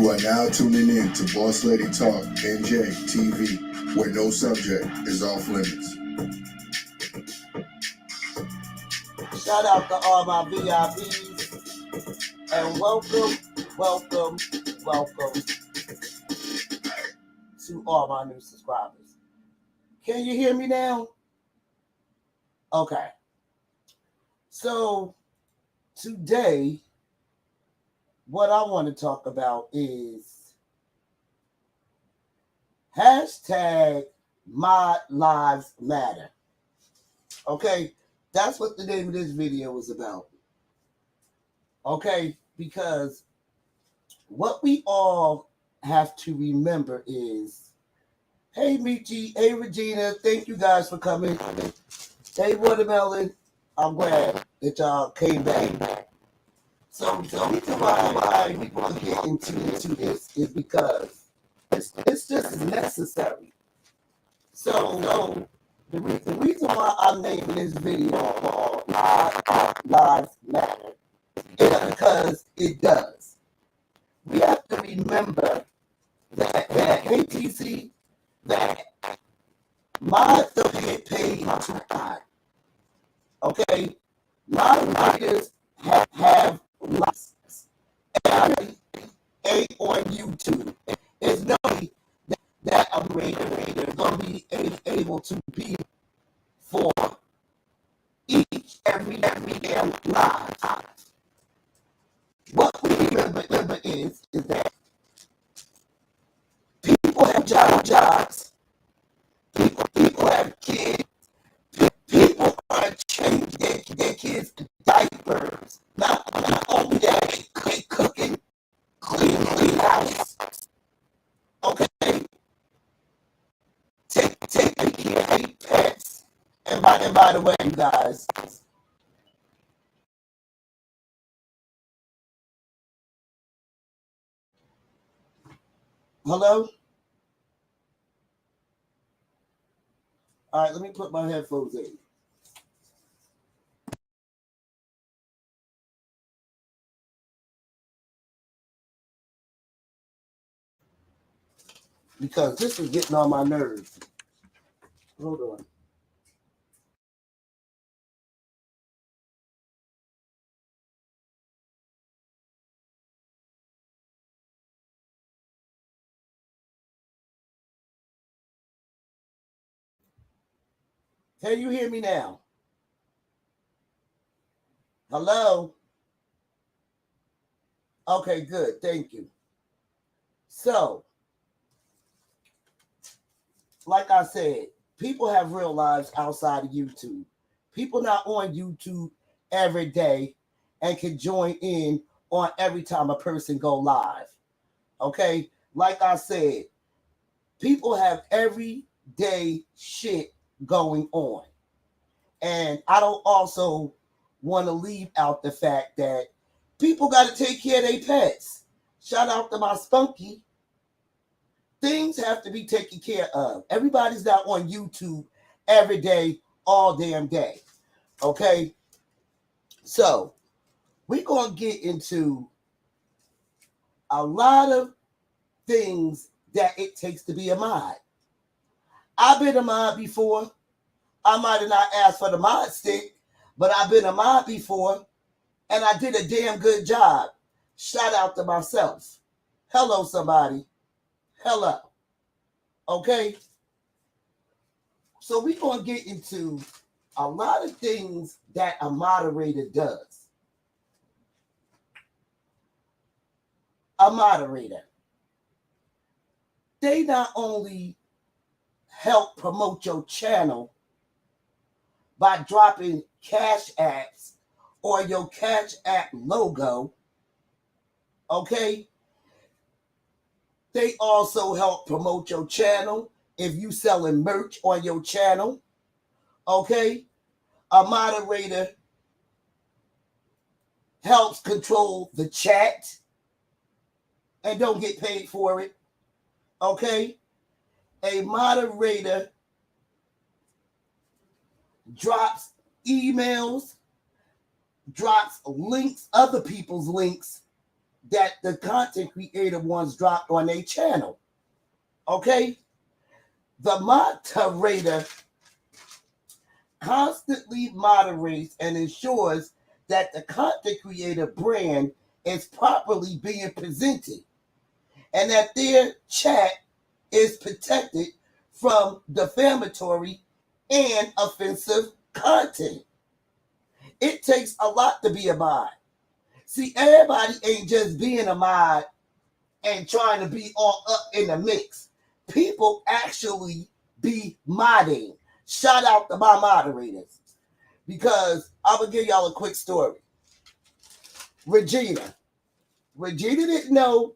You are now tuning in to Boss Lady Talk NJ TV, where no subject is off limits. Shout out to all my VIPs and welcome to all my new subscribers. Can you hear me now? Okay. So today, what I want to talk about is hashtag My Lives Matter. Okay, that's what the name of this video is about. Okay, because what we all have to remember is, hey Michi, hey Regina, thank you guys for coming. Hey Watermelon, I'm glad that y'all came back. So the reason why we want to get into this is because it's just necessary. So the reason why I'm naming this video called My Lives Matter is because it does. We have to remember that KTC, that my affiliate paid to I. Okay? My writers have license. And I on YouTube. It's no that a rater is going to be able to be for every damn live. What we remember is that people have jobs, people have kids, people are changing their kids' diapers. Not only that, they cooking, clean house. Okay? Taking care of their pets. And by the way, you guys, hello? All right, let me put my headphones in. Because this is getting on my nerves. Hold on. Can you hear me now? Hello? Okay, good. Thank you. So, like I said, people have real lives outside of YouTube. People not on YouTube every day and can join in on every time a person go live. Okay? Like I said, people have everyday shit going on. And I don't also want to leave out the fact that people got to take care of their pets. Shout out to my Spunky. Things have to be taken care of. Everybody's not on YouTube every day, all damn day. Okay? So, we're going to get into a lot of things that it takes to be a mod. I've been a mod before. I might have not asked for the mod stick, but I've been a mod before, and I did a damn good job. Shout out to myself. Hello, somebody. Hello. Okay? So we're going to get into a lot of things that a moderator does. A moderator. They not only help promote your channel by dropping Cash Apps or your Cash App logo, okay? They also help promote your channel if you selling merch on your channel, okay? A moderator helps control the chat and don't get paid for it, okay? A moderator drops emails, drops links, other people's links that the content creator once dropped on their channel. Okay? The moderator constantly moderates and ensures that the content creator brand is properly being presented and that their chat is protected from defamatory and offensive content. It takes a lot to be a mod. See, everybody ain't just being a mod and trying to be all up in the mix. People actually be modding. Shout out to my moderators. Because I'm going to give y'all a quick story. Regina didn't know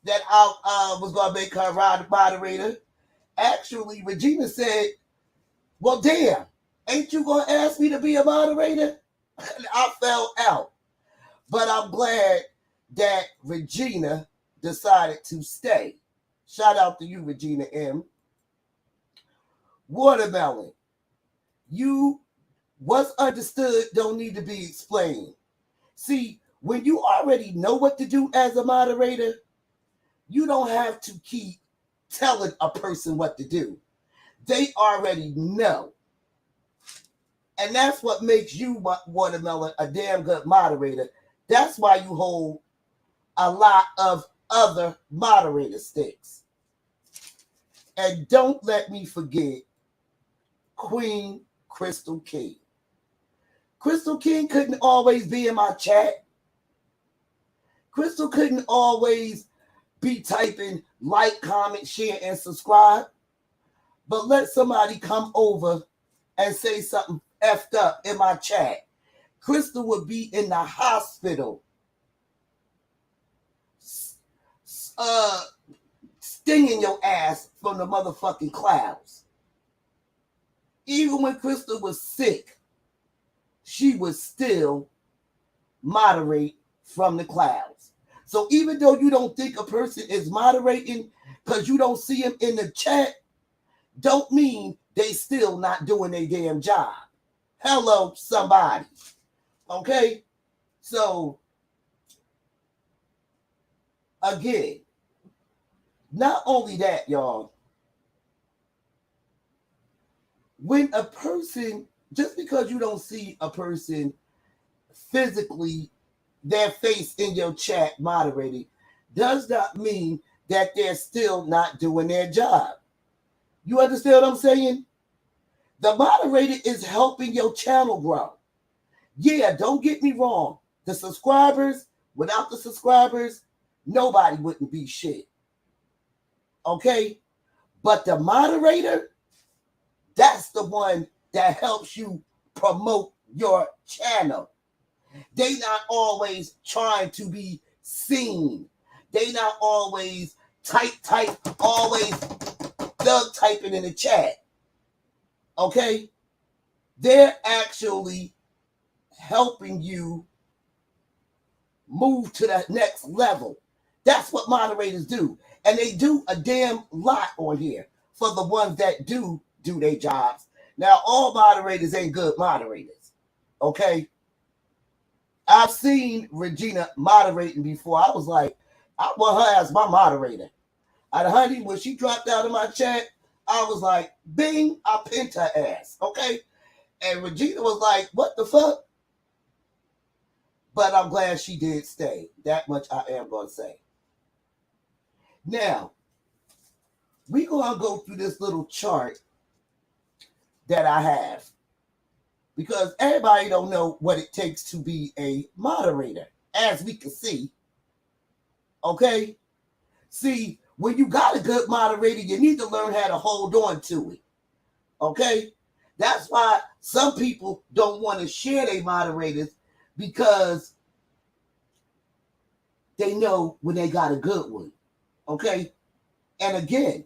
that I was going to make her a moderator. Actually, Regina said, well, damn, ain't you going to ask me to be a moderator? I fell out. But I'm glad that Regina decided to stay. Shout out to you, Regina M. Watermelon. You, what's understood don't need to be explained. See, when you already know what to do as a moderator, you don't have to keep telling a person what to do. They already know. And that's what makes you, Watermelon, a damn good moderator. That's why you hold a lot of other moderator sticks. And don't let me forget Queen Crystal King. Crystal King couldn't always be in my chat. Crystal couldn't always be typing like, comment, share, and subscribe. But let somebody come over and say something effed up in my chat. Crystal would be in the hospital stinging your ass from the motherfucking clouds. Even when Crystal was sick, she would still moderate from the clouds. So even though you don't think a person is moderating because you don't see him in the chat, don't mean they still not doing their damn job. Hello, somebody. Okay? So, again, not only that, y'all, when a person, just because you don't see a person physically, their face in your chat moderating, does not mean that they're still not doing their job. You understand what I'm saying? The moderator is helping your channel grow. Yeah, don't get me wrong. The subscribers, without the subscribers, nobody wouldn't be shit. Okay? But the moderator, that's the one that helps you promote your channel. They not always trying to be seen. They not always always thug typing in the chat. Okay? They're actually helping you move to that next level. That's what moderators do. And they do a damn lot on here for the ones that do their jobs. Now, all moderators ain't good moderators. Okay? I've seen Regina moderating before. I was like, I want her as my moderator. And honey, when she dropped out of my chat, I was like, bing, I pinned her ass. Okay? And Regina was like, what the fuck? But I'm glad she did stay. That much I am going to say. Now, we're going to go through this little chart that I have. Because everybody don't know what it takes to be a moderator, as we can see. Okay? See, when you got a good moderator, you need to learn how to hold on to it. Okay? That's why some people don't want to share their moderators, because they know when they got a good one. Okay? And again,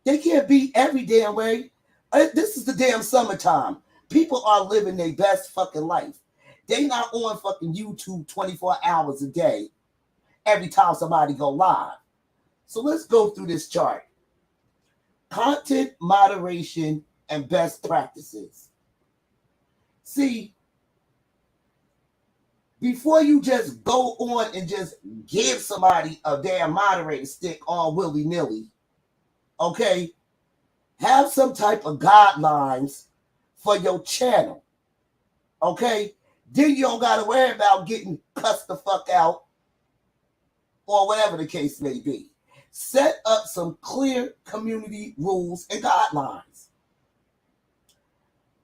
they can't be every damn way. This is the damn summertime. People are living their best fucking life. They not on fucking YouTube 24 hours a day every time somebody go live. So let's go through this chart. Content moderation and best practices. See, before you just go on and just give somebody a damn moderator stick all willy-nilly, okay, have some type of guidelines for your channel, okay? Then you don't got to worry about getting cussed the fuck out or whatever the case may be. Set up some clear community rules and guidelines.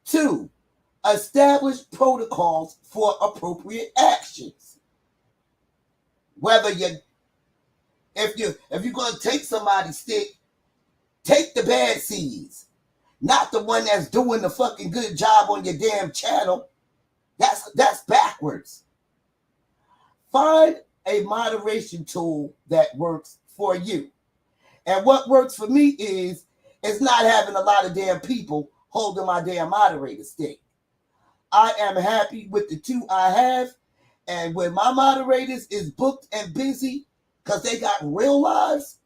2, establish protocols for appropriate actions. Whether if you're gonna take somebody's stick, take the bad seeds, not the one that's doing the fucking good job on your damn channel. That's backwards. Find a moderation tool that works for you. And what works for me is not having a lot of damn people holding my damn moderator stick. I am happy with the 2 I have. And when my moderators is booked and busy because they got real lives,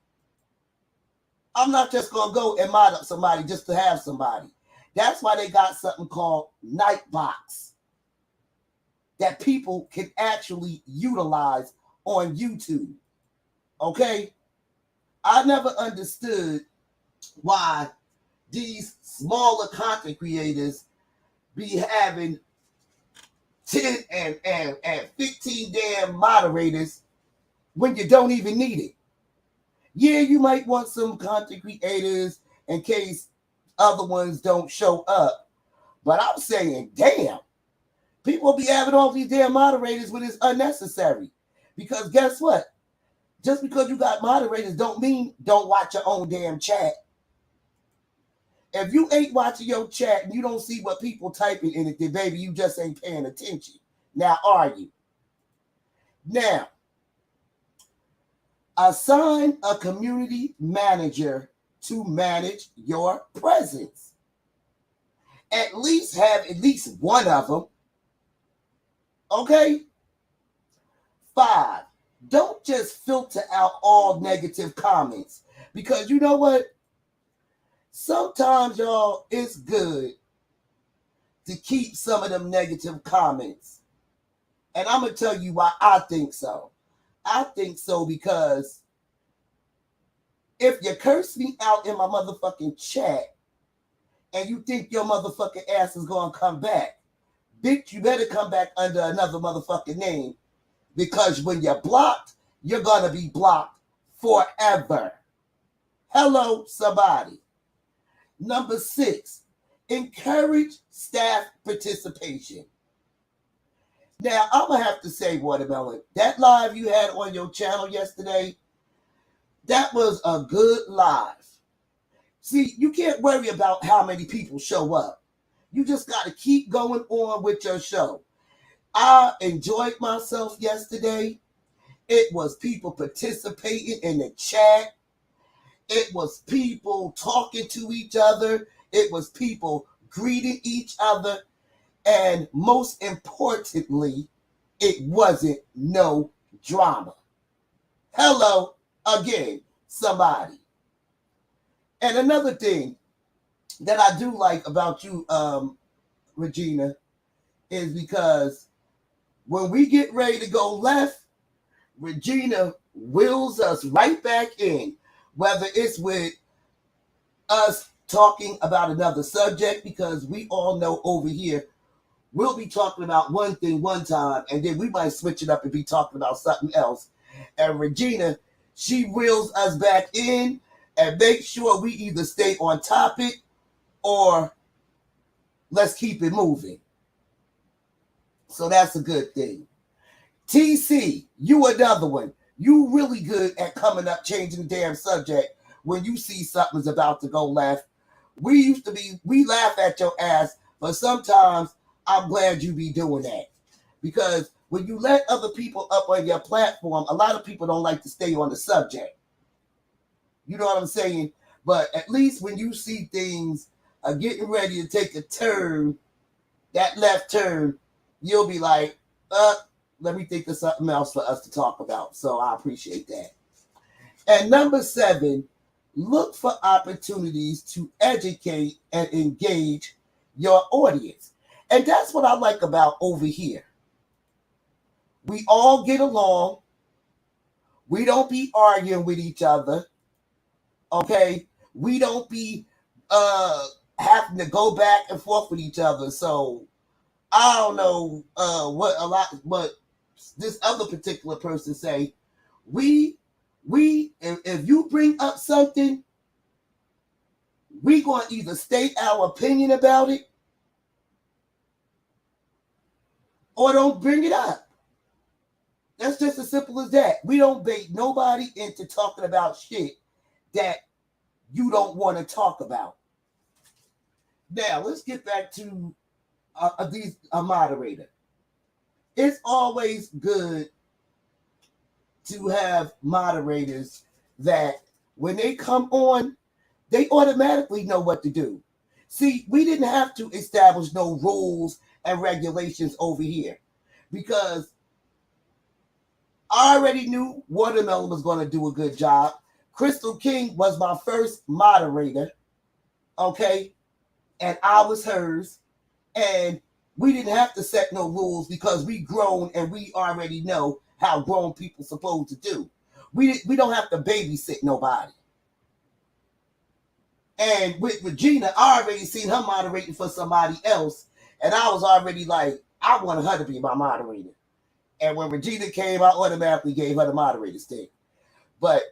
I'm not just going to go and mod up somebody just to have somebody. That's why they got something called Nightbox that people can actually utilize on YouTube. Okay? I never understood why these smaller content creators be having 10 and 15 damn moderators when you don't even need it. Yeah, you might want some content creators in case other ones don't show up. But I'm saying, damn, people be having all these damn moderators when it's unnecessary. Because guess what? Just because you got moderators don't mean don't watch your own damn chat. If you ain't watching your chat and you don't see what people typing in it, then baby, you just ain't paying attention. Now, are you? Now, assign a community manager to manage your presence. At least have at least one of them. Okay? 5, don't just filter out all negative comments. Because you know what? Sometimes, y'all, it's good to keep some of them negative comments. And I'm going to tell you why I think so. I think so because if you curse me out in my motherfucking chat and you think your motherfucking ass is going to come back, bitch, you better come back under another motherfucking name, because when you're blocked, you're going to be blocked forever. Hello, somebody. Number 6, encourage staff participation. Now, I'm going to have to say, Watermelon, that live you had on your channel yesterday, that was a good live. See, you can't worry about how many people show up. You just got to keep going on with your show. I enjoyed myself yesterday. It was people participating in the chat. It was people talking to each other. It was people greeting each other. And most importantly, it wasn't no drama. Hello, again, somebody. And another thing that I do like about you, Regina, is because when we get ready to go left, Regina wheels us right back in, whether it's with us talking about another subject, because we all know over here, we'll be talking about one thing one time, and then we might switch it up and be talking about something else. And Regina, she wheels us back in and make sure we either stay on topic or let's keep it moving. So that's a good thing. TC, you another one. You really good at coming up, changing the damn subject when you see something's about to go left. We laugh at your ass, but sometimes I'm glad you be doing that. Because when you let other people up on your platform, a lot of people don't like to stay on the subject. You know what I'm saying? But at least when you see things are getting ready to take a turn, that left turn, you'll be like, let me think of something else for us to talk about. So I appreciate that. And number 7, look for opportunities to educate and engage your audience. And that's what I like about over here. We all get along. We don't be arguing with each other. Okay? We don't be having to go back and forth with each other. So I don't know what this other particular person say. If you bring up something, we going to either state our opinion about it or don't bring it up. That's just as simple as that. We don't bait nobody into talking about shit that you don't want to talk about. Now, let's get back to a moderator. It's always good to have moderators that when they come on, they automatically know what to do. See, we didn't have to establish no rules and regulations over here because I already knew Watermelon was going to do a good job. Crystal King was my first moderator, okay? And I was hers. And we didn't have to set no rules because we grown and we already know how grown people supposed to do. We don't have to babysit nobody. And with Regina, I already seen her moderating for somebody else. And I was already like, I wanted her to be my moderator. And when Regina came, I automatically gave her the moderator stick. But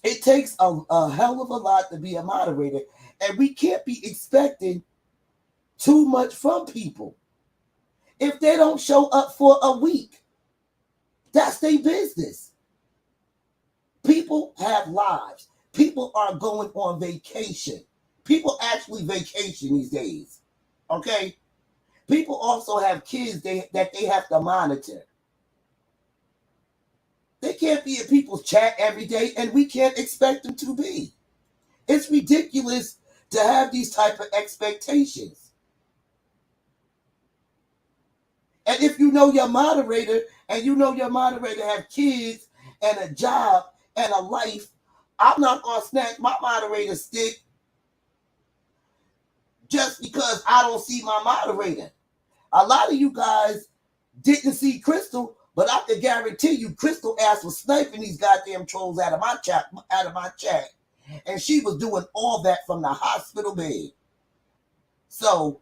it takes a hell of a lot to be a moderator. And we can't be expecting too much from people. If they don't show up for a week, that's their business. People have lives. People are going on vacation. People actually vacation these days. Okay? People also have kids that they have to monitor. They can't be in people's chat every day, and we can't expect them to be. It's ridiculous to have these type of expectations. And if you know your moderator, and you know your moderator have kids and a job and a life, I'm not going to snatch my moderator stick just because I don't see my moderator. A lot of you guys didn't see Crystal, but I can guarantee you Crystal ass was sniping these goddamn trolls out of my chat. And she was doing all that from the hospital bed. So,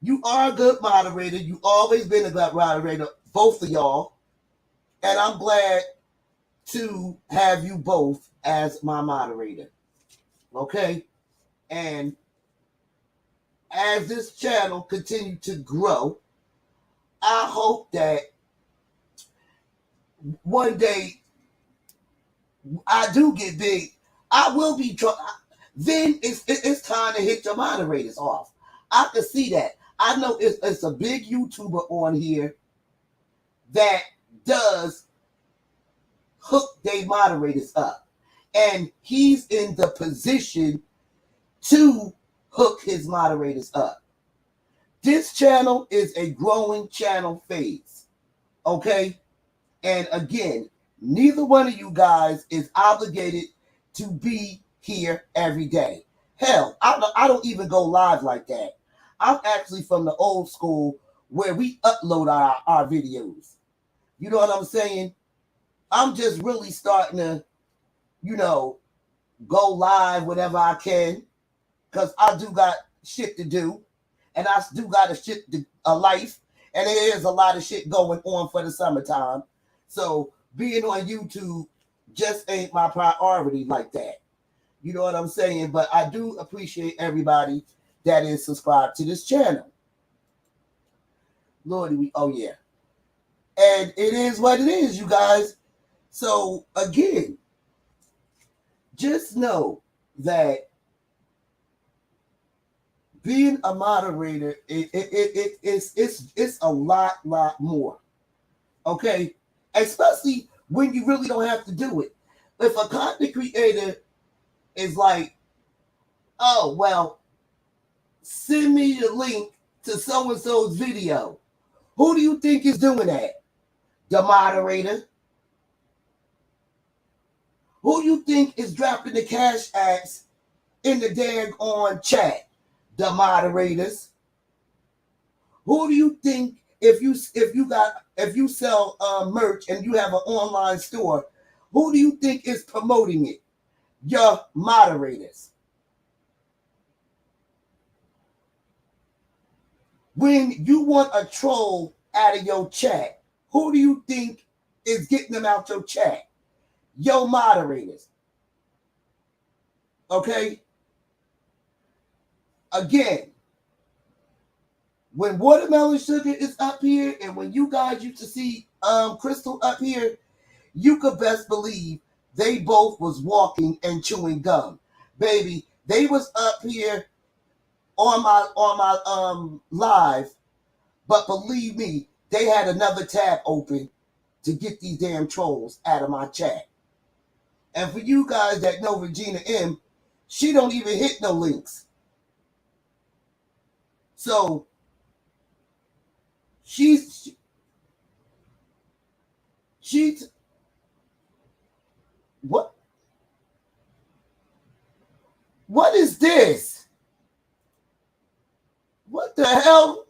you are a good moderator. You always been a good moderator, both of y'all. And I'm glad to have you both as my moderator. Okay? And as this channel continues to grow, I hope that one day I do get big. I will be then it's time to hit your moderators off. I can see that. I know it's a big YouTuber on here that does hook their moderators up. And he's in the position to hook his moderators up. This channel is a growing channel phase. Okay? And again, neither one of you guys is obligated to be here every day. Hell, I don't even go live like that. I'm actually from the old school where we upload our videos. You know what I'm saying? I'm just really starting to, go live whenever I can because I do got shit to do and I do got a life and there is a lot of shit going on for the summertime. So being on YouTube just ain't my priority like that. You know what I'm saying? But I do appreciate everybody that is subscribed to this channel. Lordy, oh yeah. And it is what it is, you guys. So again, just know that being a moderator, it's a lot more. Okay? Especially when you really don't have to do it. If a content creator is like, oh, well, send me the link to so-and-so's video. Who do you think is doing that? The moderator. Who do you think is dropping the cash apps in the daggone chat? The moderators. Who do you think if you got if you sell merch and you have an online store, who do you think is promoting it? Your moderators. When you want a troll out of your chat, who do you think is getting them out your chat? Your moderators. Okay? Again, when Watermelon Sugar is up here and when you guys used to see Crystal up here, you could best believe they both was walking and chewing gum. Baby, they was up here on my live, but believe me, they had another tab open to get these damn trolls out of my chat. And for you guys that know Regina M, she don't even hit no links. So she's what is this? What the hell?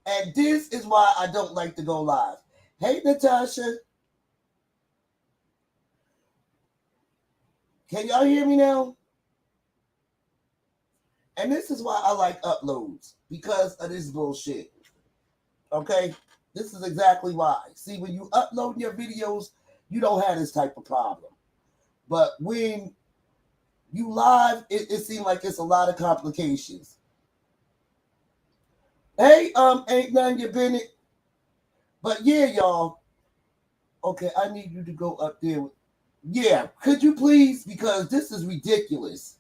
And this is why I don't like to go live. Hey, Natasha. Can y'all hear me now? And this is why I like uploads, because of this bullshit. Okay? This is exactly why. See, when you upload your videos, you don't have this type of problem. But when you live, it seems like it's a lot of complications. Hey, ain't none you Bennett. But yeah, y'all. Okay, I need you to go up there. Yeah, could you please? Because this is ridiculous.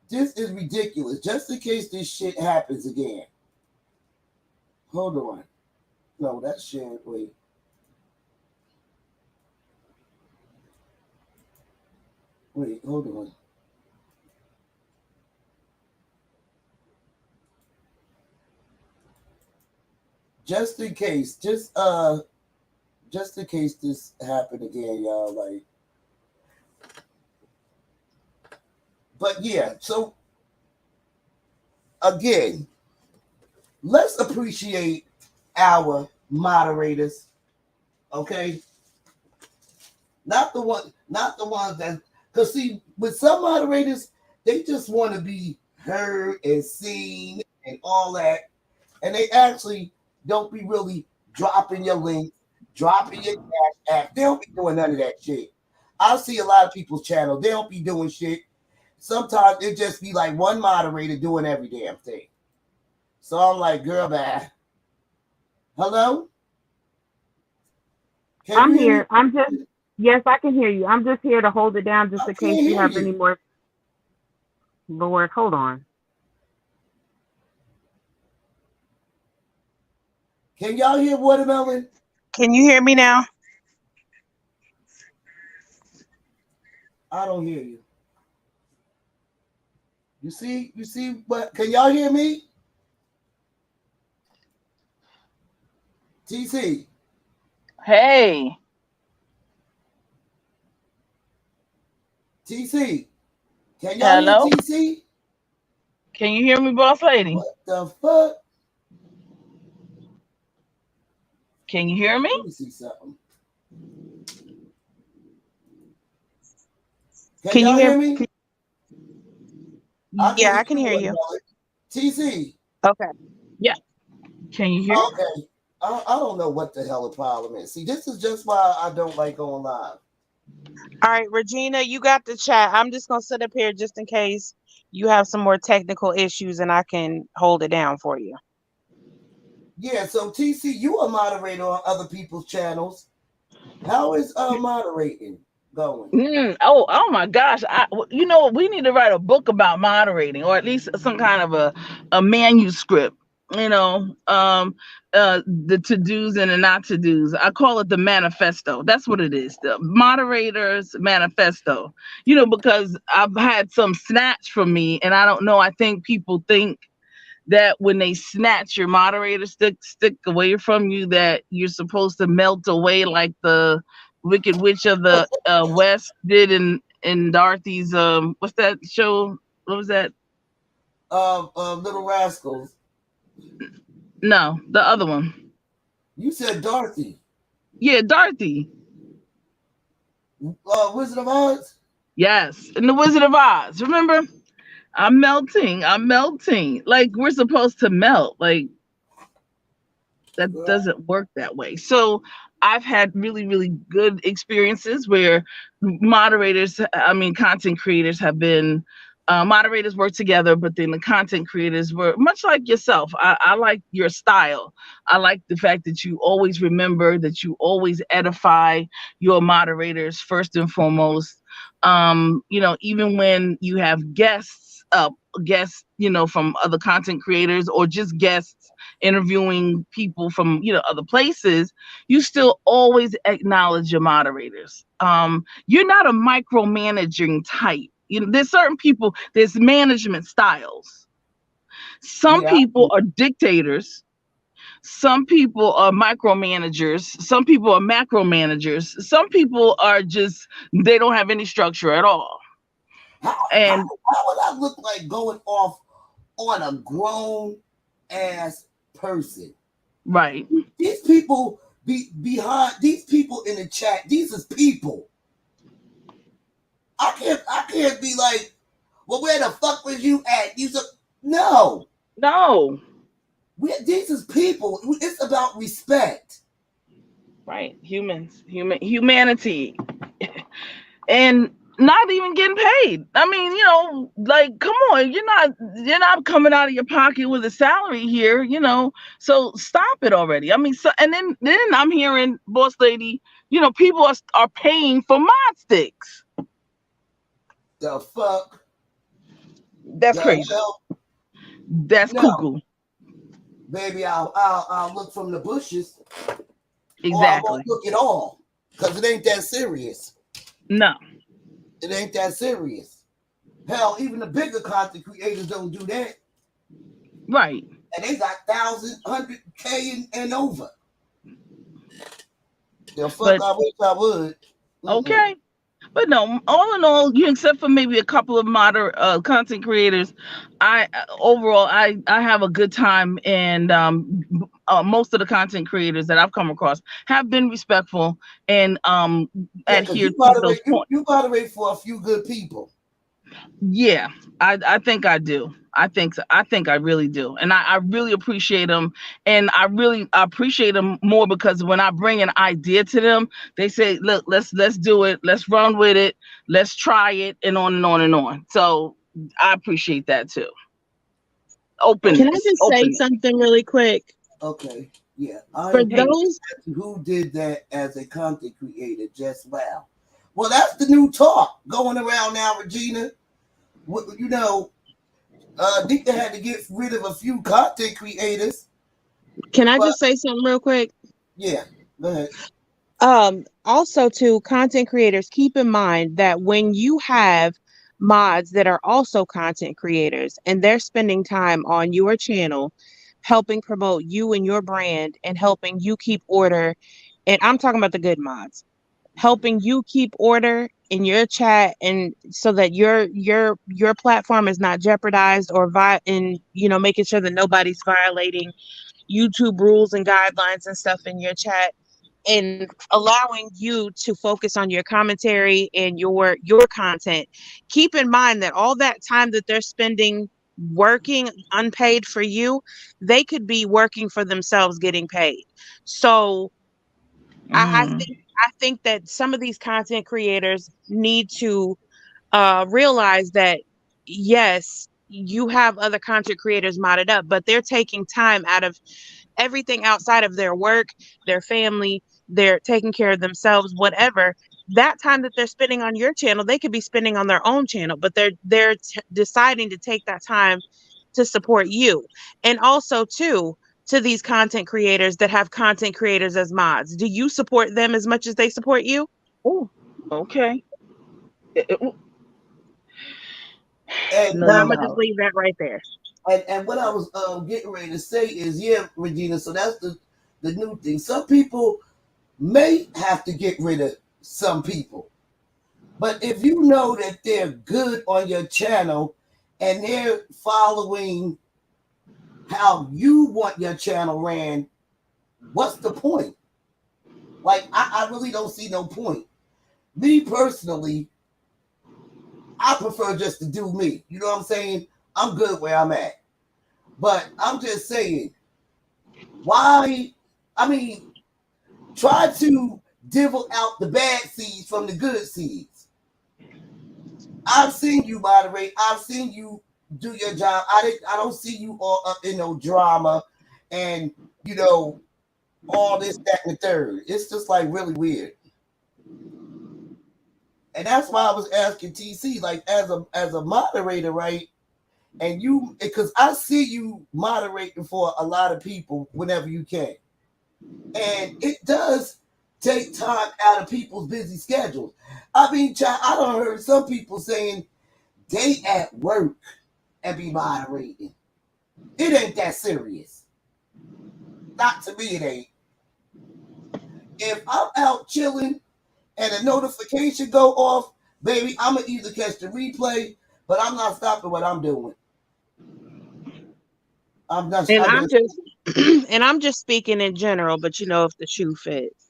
This is ridiculous. Just in case this shit happens again. Hold on. No, that's shit. Wait. Wait, hold on. Just in case, just in case this happened again, y'all. Like, but yeah. So again, let's appreciate our moderators. Okay, not the ones that, because see, with some moderators, they just want to be heard and seen and all that, and they actually don't be really dropping your link, dropping your cash app. They don't be doing none of that shit. I see a lot of people's channel. They don't be doing shit. Sometimes it just be like one moderator doing every damn thing. So I'm like, girl, bad. Hello? I'm here. Yes, I can hear you. I'm just here to hold it down just in case you have any more. Lord, hold on. Can y'all hear Watermelon? Can you hear me now? I don't hear you. You see, but can y'all hear me? TC. Hey. TC. Can y'all hear TC? Can you hear me, boss lady? What the fuck? Can you hear me? Let me see something. Can y'all hear me? I can hear you. TC. Okay. Yeah. Can you hear? Okay. I don't know what the hell the problem is. See, this is just why I don't like going live. All right, Regina, you got the chat. I'm just going to sit up here just in case you have some more technical issues and I can hold it down for you. Yeah, so TC, you are moderator on other people's channels. How is moderating going? Oh my gosh. We need to write a book about moderating, or at least some kind of a manuscript. The to-dos and the not to-dos. I call it the manifesto. That's what it is. The moderator's manifesto. Because I've had some snatch from me, and I don't know. I think people think that when they snatch your moderator stick away from you, that you're supposed to melt away like the Wicked Witch of the West did in Dorothy's what's that show? What was that? Little Rascals. No, the other one. You said Dorothy. Yeah, Dorothy. Wizard of Oz? Yes, in the Wizard of Oz. Remember? I'm melting. Like we're supposed to melt. Like that doesn't work that way. So I've had really, really good experiences where content creators have been, moderators work together, but then the content creators were much like yourself. I like your style. I like the fact that you always remember, that you always edify your moderators first and foremost. Even when you have guests, from other content creators, or just guests interviewing people from other places, you still always acknowledge your moderators. You're not a micromanaging type. There's certain people, there's management styles. Some people are dictators. Some people are micromanagers. Some people are macro managers. Some people are just, they don't have any structure at all. How would I look like going off on a grown ass person? Right. These people behind these people in the chat. These is people. I can't be like, well, where the fuck was you at? No. No. These is people. It's about respect. Right. Humanity. And not even getting paid. I mean, you know, like, come on, you're not coming out of your pocket with a salary here, you know. So stop it already. I mean, so and then I'm hearing, boss lady, you know, people are paying for mod sticks. The fuck? That's crazy. Hell? That's cuckoo. Baby, I'll look from the bushes. Exactly. Or I won't look at all, because it ain't that serious. No. It ain't that serious. Hell, even the bigger content creators don't do that. Right. And they got 1,000, 100K and over. The fuck, I wish I would. Okay. But no, all in all, except for maybe a couple of moderate content creators, I have a good time, and most of the content creators that I've come across have been respectful and adhere to those points. You moderate for a few good people. Yeah, I think I do. I think I really do, and I really appreciate them, and I appreciate them more because when I bring an idea to them, they say, "Look, let's do it, let's run with it, let's try it," and on and on and on. So I appreciate that too. Openness. Can I just say something really quick? Okay, yeah. For those who did that as a content creator, just wow. Well, that's the new talk going around now, Regina. You know. Dika had to get rid of a few content creators. Can I just say something real quick? Yeah, go ahead. Also to content creators, keep in mind that when you have mods that are also content creators and they're spending time on your channel, helping promote you and your brand and helping you keep order, and I'm talking about the good mods, helping you keep order in your chat, and so that your platform is not jeopardized or making sure that nobody's violating YouTube rules and guidelines and stuff in your chat, and allowing you to focus on your commentary and your content. Keep in mind that all that time that they're spending working unpaid for you, they could be working for themselves getting paid. So I think that some of these content creators need to realize that, yes, you have other content creators modded up, but they're taking time out of everything outside of their work, their family, they're taking care of themselves, whatever. That time that they're spending on your channel, they could be spending on their own channel, but they're deciding to take that time to support you. And also, too, to these content creators that have content creators as mods, do you support them as much as they support you? Oh, okay. And I'm gonna just leave that right there. And what I was getting ready to say is, yeah, Regina. So that's the new thing. Some people may have to get rid of some people, but if you know that they're good on your channel and they're following how you want your channel ran, what's the point? Like, I really don't see no point. Me personally, I prefer just to do me. You know what I'm saying? I'm good where I'm at. But I'm just saying, why? I mean, try to divil out the bad seeds from the good seeds. I've seen you moderate. I've seen you do your job. I don't see you all up in no drama and, you know, all this, that, and the third. It's just like really weird. And that's why I was asking TC, like, as a moderator, right? And you, because I see you moderating for a lot of people whenever you can. And it does take time out of people's busy schedules. I mean, I don't heard some people saying they at work and be moderating. It ain't that serious. Not to me, it ain't. If I'm out chilling and a notification go off, baby, I'm going to either catch the replay, but I'm not stopping what I'm doing. I'm not. And I'm just and I'm just speaking in general, but if the shoe fits.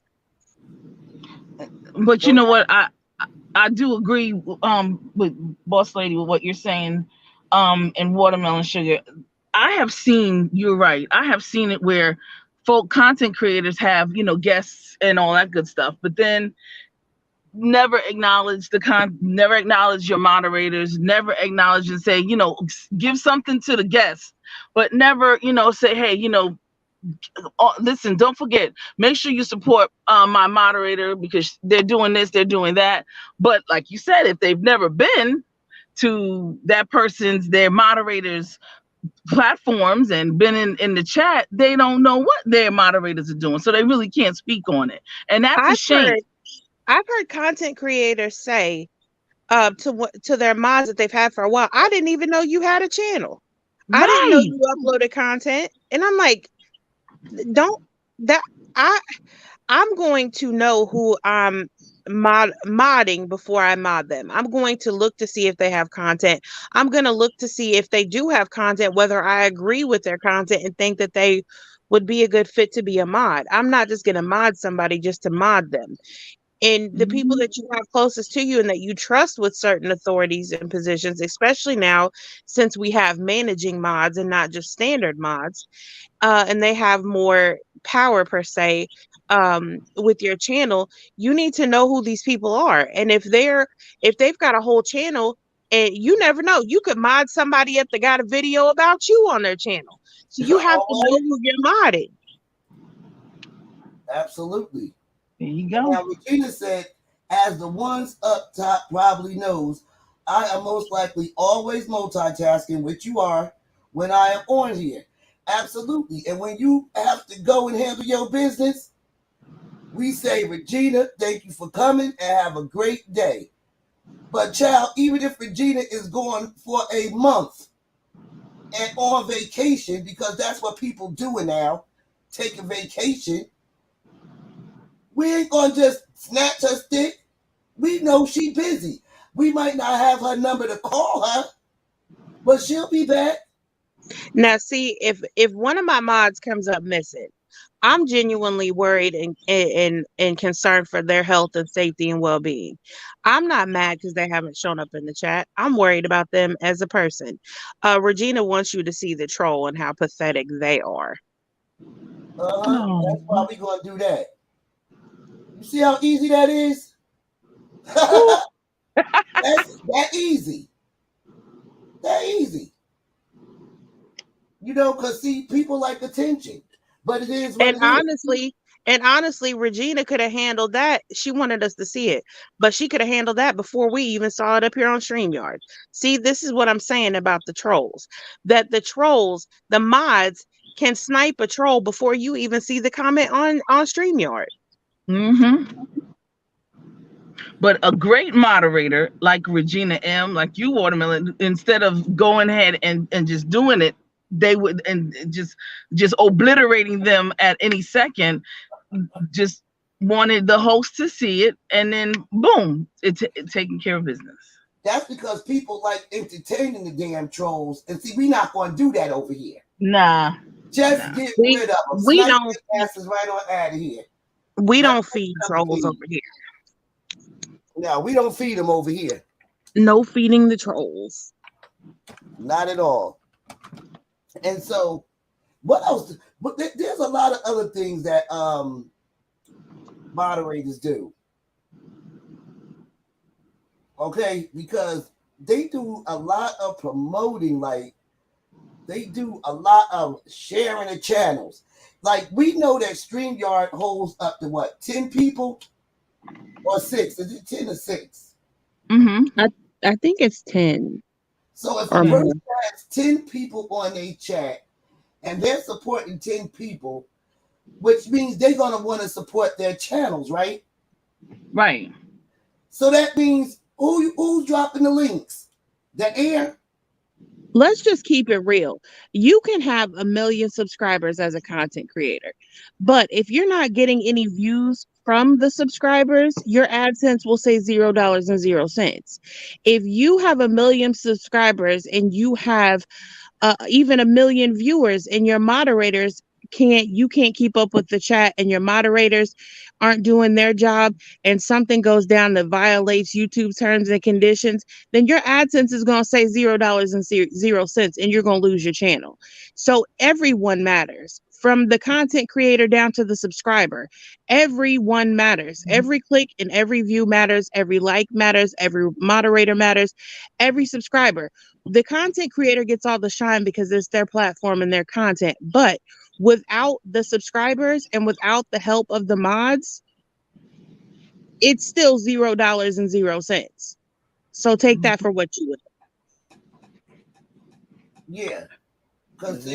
But you know what? I do agree with Boss Lady with what you're saying in Watermelon Sugar. I have seen, you're right. I have seen it where content creators have, guests and all that good stuff, but then never acknowledge never acknowledge your moderators, never acknowledge and say, give something to the guests, but never, say, hey, listen, don't forget, make sure you support my moderator because they're doing this, they're doing that. But like you said, if they've never been to their moderators platforms and been in the chat, they don't know what their moderators are doing, so they really can't speak on it, and that's a shame. I've heard content creators say to their mods that they've had for a while, I didn't even know you had a channel. I didn't know you uploaded content. And I'm like, I'm going to know who I'm modding before I mod them. I'm going to look to see if they have content. I'm going to look to see if they do have content, whether I agree with their content and think that they would be a good fit to be a mod. I'm not just going to mod somebody just to mod them. And the people that you have closest to you and that you trust with certain authorities and positions, especially now since we have managing mods and not just standard mods, and they have more power per se with your channel, you need to know who these people are. And if they've got a whole channel, and you never know, you could mod somebody that got a video about you on their channel. So you have to know who you're modding. Absolutely. There you go. Now, Regina said, as the ones up top probably knows, I am most likely always multitasking, which you are, when I am on here. Absolutely. And when you have to go and handle your business, we say, Regina, thank you for coming and have a great day. But child, even if Regina is gone for a month and on vacation, because that's what people doing now, take a vacation, we ain't gonna just snatch her stick. We know she busy. We might not have her number to call her, but she'll be back. Now, see, if one of my mods comes up missing, I'm genuinely worried and concerned for their health and safety and well-being. I'm not mad because they haven't shown up in the chat. I'm worried about them as a person. Regina wants you to see the troll and how pathetic they are. That's why we gonna do that. You see how easy that is? That's that easy. That easy. Because see, people like attention, but it is what And honestly, Regina could have handled that. She wanted us to see it, but she could have handled that before we even saw it up here on StreamYard. See, this is what I'm saying about the trolls. That the trolls, the mods, can snipe a troll before you even see the comment on StreamYard. Mm-hmm. But a great moderator like Regina M, like you, Watermelon, instead of going ahead and just doing it, they would and just obliterating them at any second, just wanted the host to see it, and then boom, it's taking care of business. That's because people like entertaining the damn trolls, and see, we're not going to do that over here. Nah. Get rid of them. We don't. Asses right on out of here. We don't feed trolls over here. No, we don't feed them over here. No feeding the trolls. Not at all. And so, what else? But there's a lot of other things that moderators do. Okay, because they do a lot of promoting, like they do a lot of sharing the channels. Like we know that StreamYard holds up to what, 10 people or 6? Is it 10 or 6? Mm-hmm. I think it's 10. So if a person has 10 people on their chat and they're supporting 10 people, which means they're gonna want to support their channels, right? Right. So that means who's dropping the links? The air. Let's just keep it real. You can have 1 million subscribers as a content creator, but if you're not getting any views from the subscribers, your AdSense will say $0.00. If you have 1 million subscribers and you have even 1 million viewers and your moderators can't keep up with the chat and your moderators aren't doing their job and something goes down that violates YouTube terms and conditions, then your AdSense is going to say $0.00 and you're going to lose your channel. So everyone matters, from the content creator down to the subscriber. Everyone matters. Every click and every view matters. Every like matters. Every moderator matters. Every subscriber. The content creator gets all the shine because it's their platform and their content. But without the subscribers and without the help of the mods, it's still $0.00. So take that for what you would. Yeah. 'Cause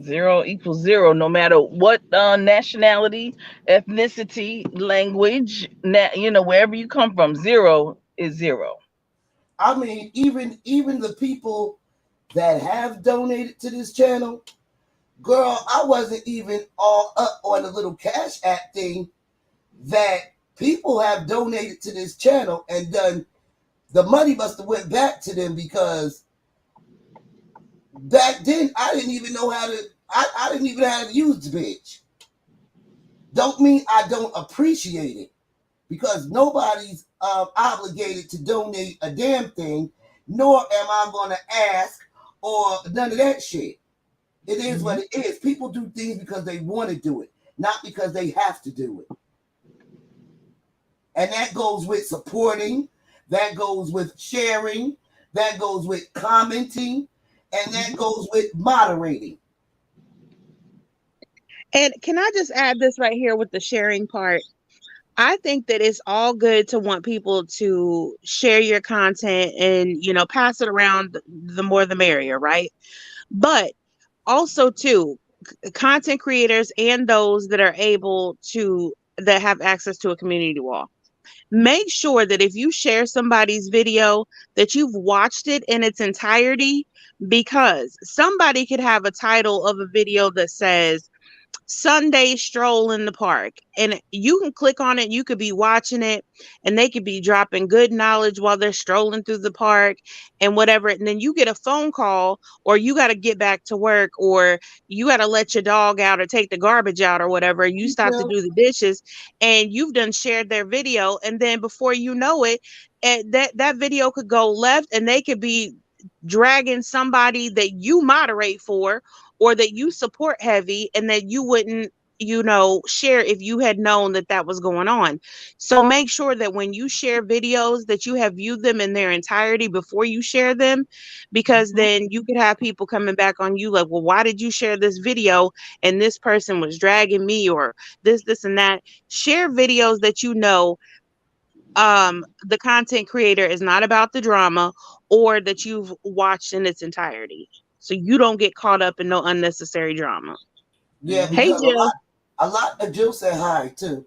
Zero equals zero, no matter what nationality, ethnicity, language, wherever you come from, zero is zero. I mean, even the people that have donated to this channel, girl, I wasn't even all up on the little Cash App thing that people have donated to this channel and done. The money must have went back to them, because back then I didn't even know how to. I didn't even know how to use the bitch. Don't mean I don't appreciate it, because nobody's obligated to donate a damn thing, nor am I going to ask or none of that shit. It is what it is. People do things because they want to do it, not because they have to do it. And that goes with supporting, that goes with sharing, that goes with commenting, and that goes with moderating. And can I just add this right here with the sharing part? I think that it's all good to want people to share your content and, pass it around, the more the merrier, right? But also too, content creators and those that are that have access to a community wall, make sure that if you share somebody's video that you've watched it in its entirety, because somebody could have a title of a video that says Sunday stroll in the park, and you can click on it, you could be watching it, and they could be dropping good knowledge while they're strolling through the park and whatever, and then you get a phone call, or you got to get back to work, or you got to let your dog out or take the garbage out or whatever, you stop to do the dishes, and you've done shared their video, and then before you know it, that video could go left, and they could be dragging somebody that you moderate for or that you support heavy, and that you wouldn't, share if you had known that was going on. So make sure that when you share videos that you have viewed them in their entirety before you share them, because then you could have people coming back on you like, well, why did you share this video and this person was dragging me, or this and that. Share videos that the content creator is not about the drama, or that you've watched in its entirety, so you don't get caught up in no unnecessary drama. Yeah, hey Jill. A lot of Jill said hi too.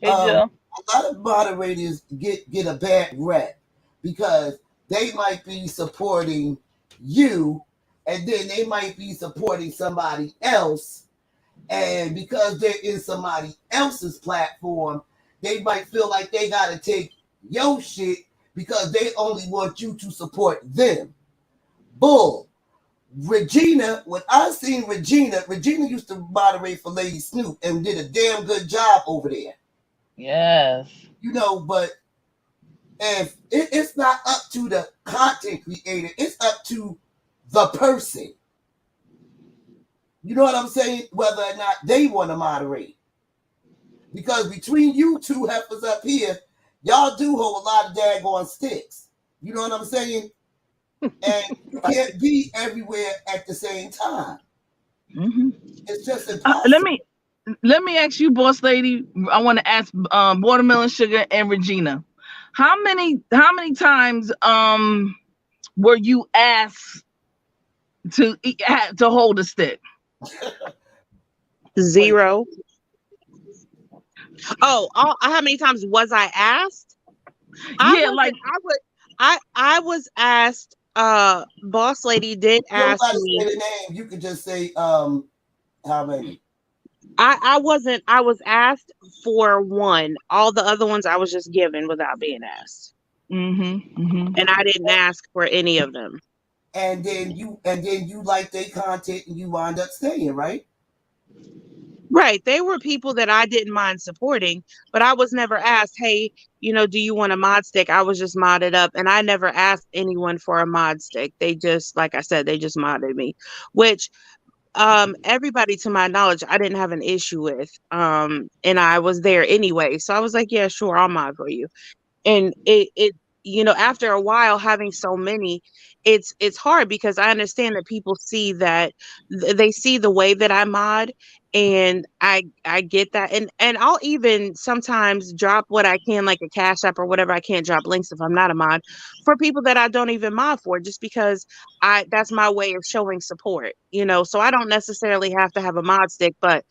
Hey Jill. A lot of moderators get a bad rep because they might be supporting you, and then they might be supporting somebody else, and because they're in somebody else's platform, they might feel like they got to take your shit because they only want you to support them. Bull. Regina, when I seen Regina used to moderate for Lady Snoop and did a damn good job over there. Yes. But if it's not up to the content creator, it's up to the person. You know what I'm saying? Whether or not they want to moderate. Because between you two heifers up here, y'all do hold a lot of daggone sticks. You know what I'm saying? And you can't be everywhere at the same time. It's just impossible. Let me ask you, boss lady. I want to ask Watermelon Sugar and Regina. How many times were you asked to hold a stick? 0. Oh, how many times was I asked? I was asked. Boss lady did ask me. Say the name. You could just say how many. I wasn't. I was asked for one. All the other ones I was just given without being asked, and I didn't ask for any of them. And then you like their content and you wind up staying, right? Right. They were people that I didn't mind supporting, but I was never asked, hey, do you want a mod stick? I was just modded up, and I never asked anyone for a mod stick. They just, like I said, they just modded me, which everybody to my knowledge, I didn't have an issue with. And I was there anyway. So I was like, yeah, sure, I'll mod for you. And it after a while having so many, it's hard because I understand that people see that they see the way that I mod, and I get that, and I'll even sometimes drop what I can, like a Cash App or whatever. I can't drop links if I'm not a mod for people that I don't even mod for, just because that's my way of showing support, so I don't necessarily have to have a mod stick, but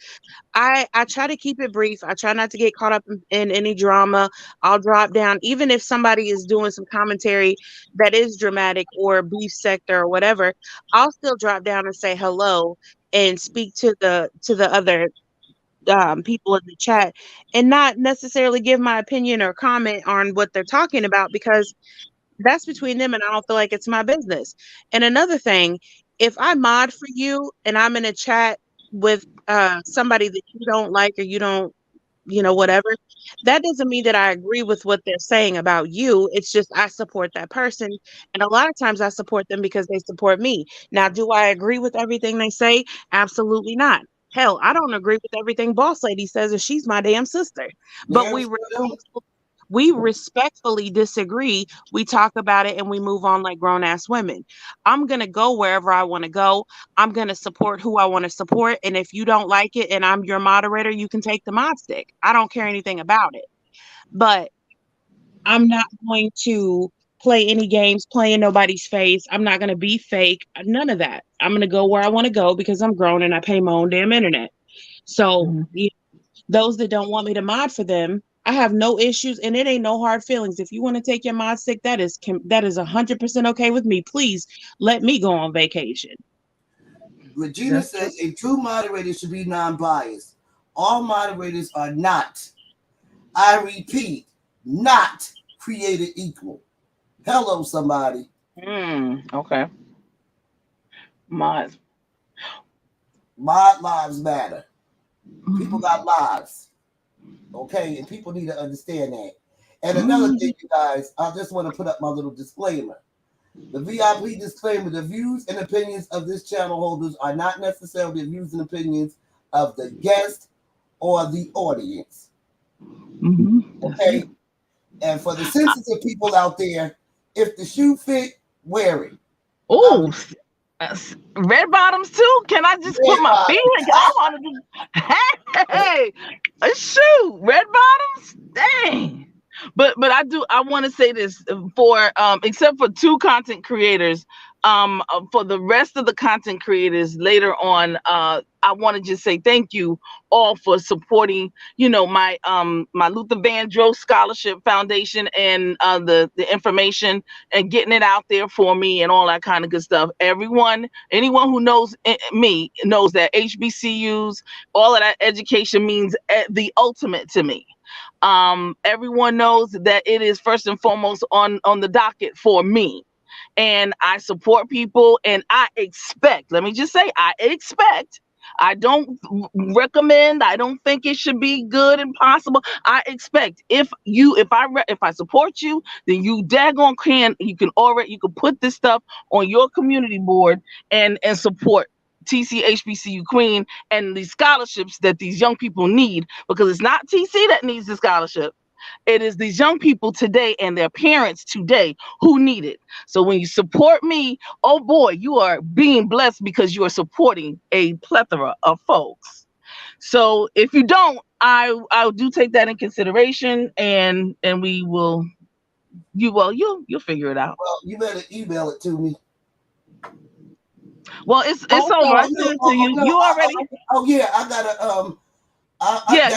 I try to keep it brief. I try not to get caught up in any drama. I'll drop down, even if somebody is doing some commentary that is dramatic or beef sector or whatever, I'll still drop down and say hello and speak to the other people in the chat, and not necessarily give my opinion or comment on what they're talking about, because that's between them, and I don't feel like it's my business. And another thing, if I mod for you and I'm in a chat with somebody that you don't like, or you don't, whatever, that doesn't mean that I agree with what they're saying about you. It's just I support that person. And a lot of times I support them because they support me. Now, do I agree with everything they say? Absolutely not. Hell, I don't agree with everything Boss Lady says, and she's my damn sister. But There's we respectfully disagree. We talk about it and we move on like grown ass women. I'm going to go wherever I want to go. I'm going to support who I want to support. And if you don't like it and I'm your moderator, you can take the mod stick. I don't care anything about it. But I'm not going to play any games, play in nobody's face. I'm not going to be fake. None of that. I'm going to go where I want to go because I'm grown and I pay my own damn internet. So those that don't want me to mod for them, I have no issues, and it ain't no hard feelings. If you want to take your mod stick, that is 100% okay with me. Please let me go on vacation. Regina says a true moderator should be non-biased. All moderators are not, I repeat, not created equal. Hello, somebody. Okay. Mod lives matter. People got lives. Okay, and people need to understand that. And another thing, you guys, I just want to put up my little disclaimer. The VIP disclaimer: the views and opinions of this channel holders are not necessarily the views and opinions of the guest or the audience. Okay? And for the sensitive people out there, if the shoe fit, wear it. Oh, red bottoms too? Can I just put my feet in? I want to do, hey, a shoe, red bottoms? Dang. But I want to say this for except for two content creators, for the rest of the content creators later on, I want to just say thank you all for supporting, my my Luther Vandross Scholarship Foundation and the information and getting it out there for me and all that kind of good stuff. Anyone who knows me knows that HBCUs, all of that education means the ultimate to me. Everyone knows that it is first and foremost on the docket for me. And I support people, and I expect, let me just say, I don't recommend, I don't think it should be good and possible. I expect if I support you, then you daggone you can put this stuff on your community board and support TC HBCU Queen and the scholarships that these young people need, because it's not TC that needs the scholarship. It is these young people today and their parents today who need it. So when you support me, oh boy, you are being blessed because you are supporting a plethora of folks. So if you don't, I do take that in consideration, and we will. You'll figure it out. Well, you better email it to me. Well, it's over. I sent it to you. You already. I gotta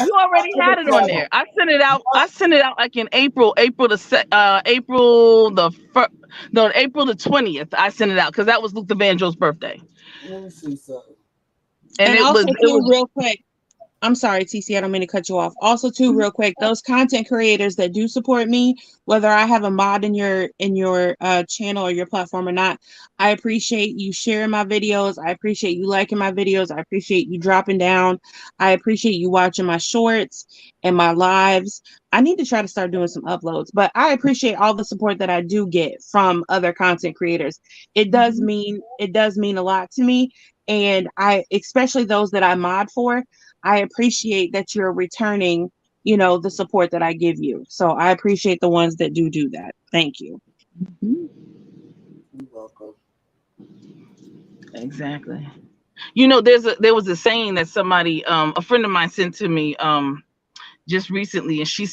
you already had it on there. I sent it out. I sent it out like in April the 20th. I sent it out because that was Luther Vandross' birthday. Let me see something. And it was real quick. I'm sorry, TC, I don't mean to cut you off. Also, too, real quick, those content creators that do support me, whether I have a mod in your channel or your platform or not, I appreciate you sharing my videos. I appreciate you liking my videos. I appreciate you dropping down. I appreciate you watching my shorts and my lives. I need to try to start doing some uploads, but I appreciate all the support that I do get from other content creators. It does mean a lot to me, and I, especially those that I mod for, I appreciate that you're returning, the support that I give you. So I appreciate the ones that do that. Thank you. You're welcome. Exactly. There was a saying that somebody, a friend of mine sent to me just recently, and she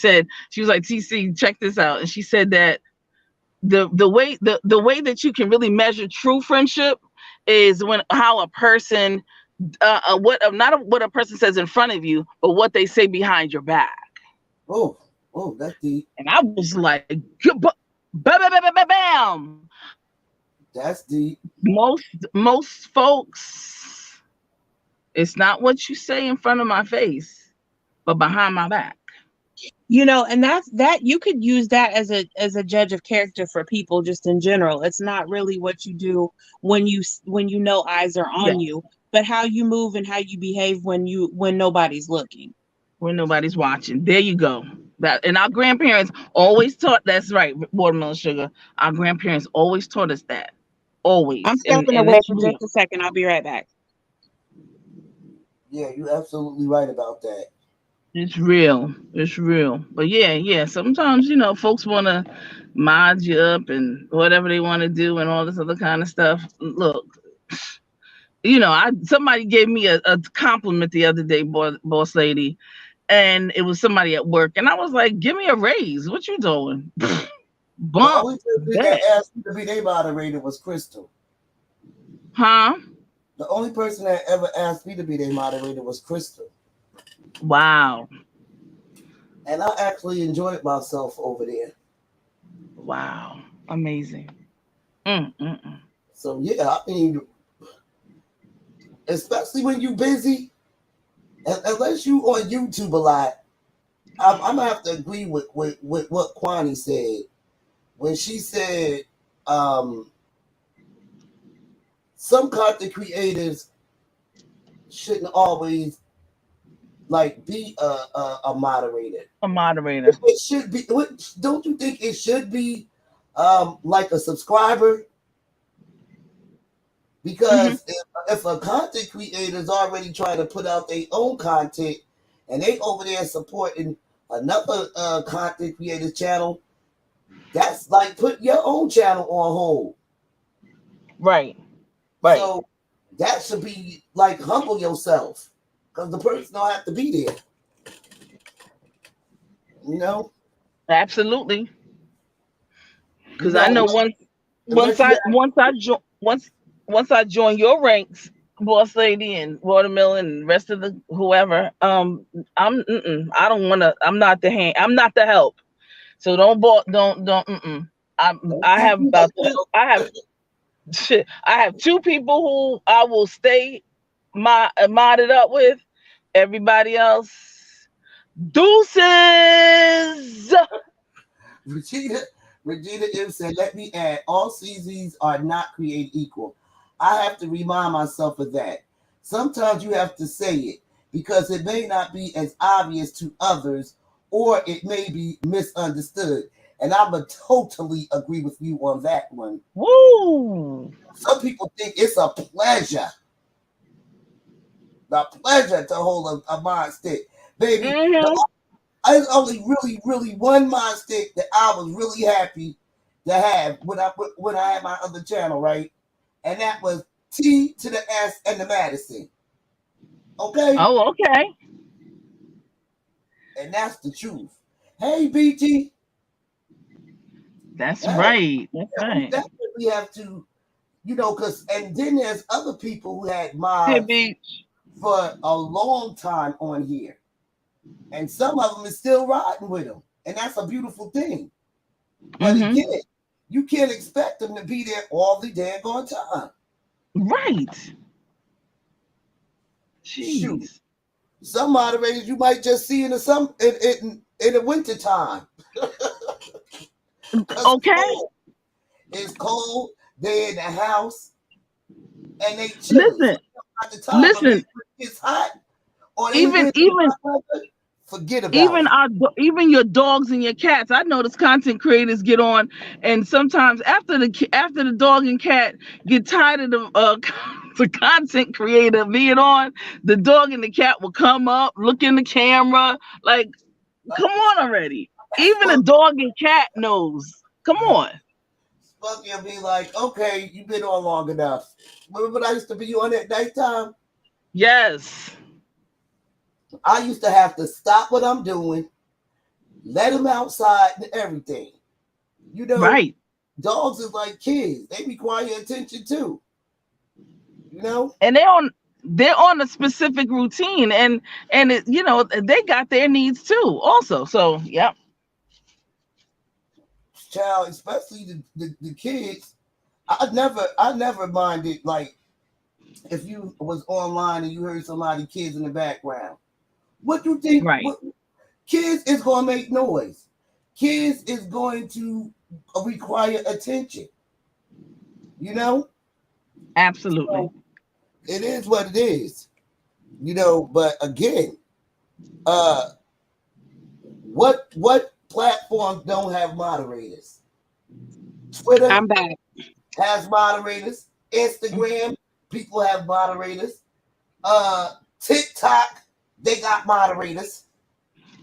was like, TC, check this out. And she said that the way that you can really measure true friendship is how a person what a person says in front of you, but what they say behind your back. Oh, that's deep. And I was like, bam. That's deep. Most folks, it's not what you say in front of my face, but behind my back. And that you could use that as a judge of character for people just in general. It's not really what you do when eyes are on you, but how you move and how you behave when nobody's looking. When nobody's watching. There you go. And our grandparents always taught, that's right, Watermelon Sugar. Our grandparents always taught us that. Always. I'm stepping away for just a second. I'll be right back. Yeah, you're absolutely right about that. It's real. But yeah. Sometimes, folks want to mod you up and whatever they want to do and all this other kind of stuff. Look, somebody gave me a compliment the other day, boss lady, and it was somebody at work, and I was like, give me a raise. What you doing? The only person that asked me to be their moderator was Crystal. Huh? The only person that ever asked me to be their moderator was Crystal. Wow. And I actually enjoyed myself over there. Wow. Amazing. So yeah, I mean, especially when you're busy, unless you on YouTube a lot, I'm gonna have to agree with what Kwani said when she said some content creators shouldn't always be a moderator. A moderator. It should be. Don't you think it should be like a subscriber? Because if a content creator is already trying to put out their own content and they over there supporting another content creator's channel, that's like putting your own channel on hold. Right. So that should be like humble yourself, because the person don't have to be there. Absolutely. Because I know once I join your ranks, boss lady and Watermelon and rest of the whoever, I'm not the help. So I have two people who I will stay modded up with. Everybody else, deuces. Regina M said, let me add, all CZs are not created equal. I have to remind myself of that. Sometimes you have to say it because it may not be as obvious to others, or it may be misunderstood. And I would totally agree with you on that one. Woo! Some people think it's a pleasure. The pleasure to hold a mod stick. Baby, there's only really one mod stick that I was really happy to have when I had my other channel, right? And that was T to the S and the Madison. Okay? Oh, okay. And that's the truth. Hey, BT. That's right. That's right. We definitely have to, because, and then there's other people who had mods for a long time on here. And some of them is still riding with them. And that's a beautiful thing. But again, you can't expect them to be there all the daggone time. Right. Jeez. Shoot. Some moderators you might just see in the winter time. Okay. It's cold. They're in the house and they chill. Listen, At the time, listen. it's hot. Or Even forget about it. Even your dogs and your cats. I notice content creators get on, and sometimes after the dog and cat get tired of the content creator being on, the dog and the cat will come up, look in the camera, like, come on already. Even a dog and cat knows. Come on. Spunky will be like, okay, you've been on long enough. Remember when I used to be on at nighttime? Yes. I used to have to stop what I'm doing, let them outside and everything. You know, right. Dogs is like kids. They require attention too. You know? And they're on a specific routine, and it, you know, they got their needs too also. So yeah. Child, especially the kids. I never minded, like, if you was online and you heard somebody kids in the background. What you think? Right. Kids is going to make noise. Kids is going to require attention. You know? Absolutely. So it is what it is. You know, but again, what platforms don't have moderators? Twitter I'm back. has moderators. Instagram, people have moderators. TikTok, they got moderators.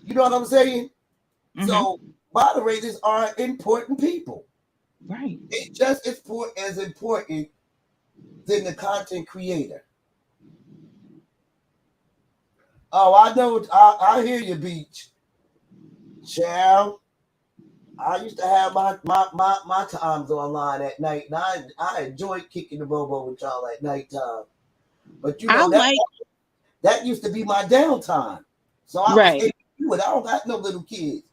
You know what I'm saying? Mm-hmm. So moderators are important people. Right. It's just as important than the content creator. Oh, I know. I hear you, Beach. Child, I used to have my times online at night, and I enjoyed kicking the bobo with y'all at nighttime. But you know that used to be my downtime. So I was able to do it. I don't got no little kids.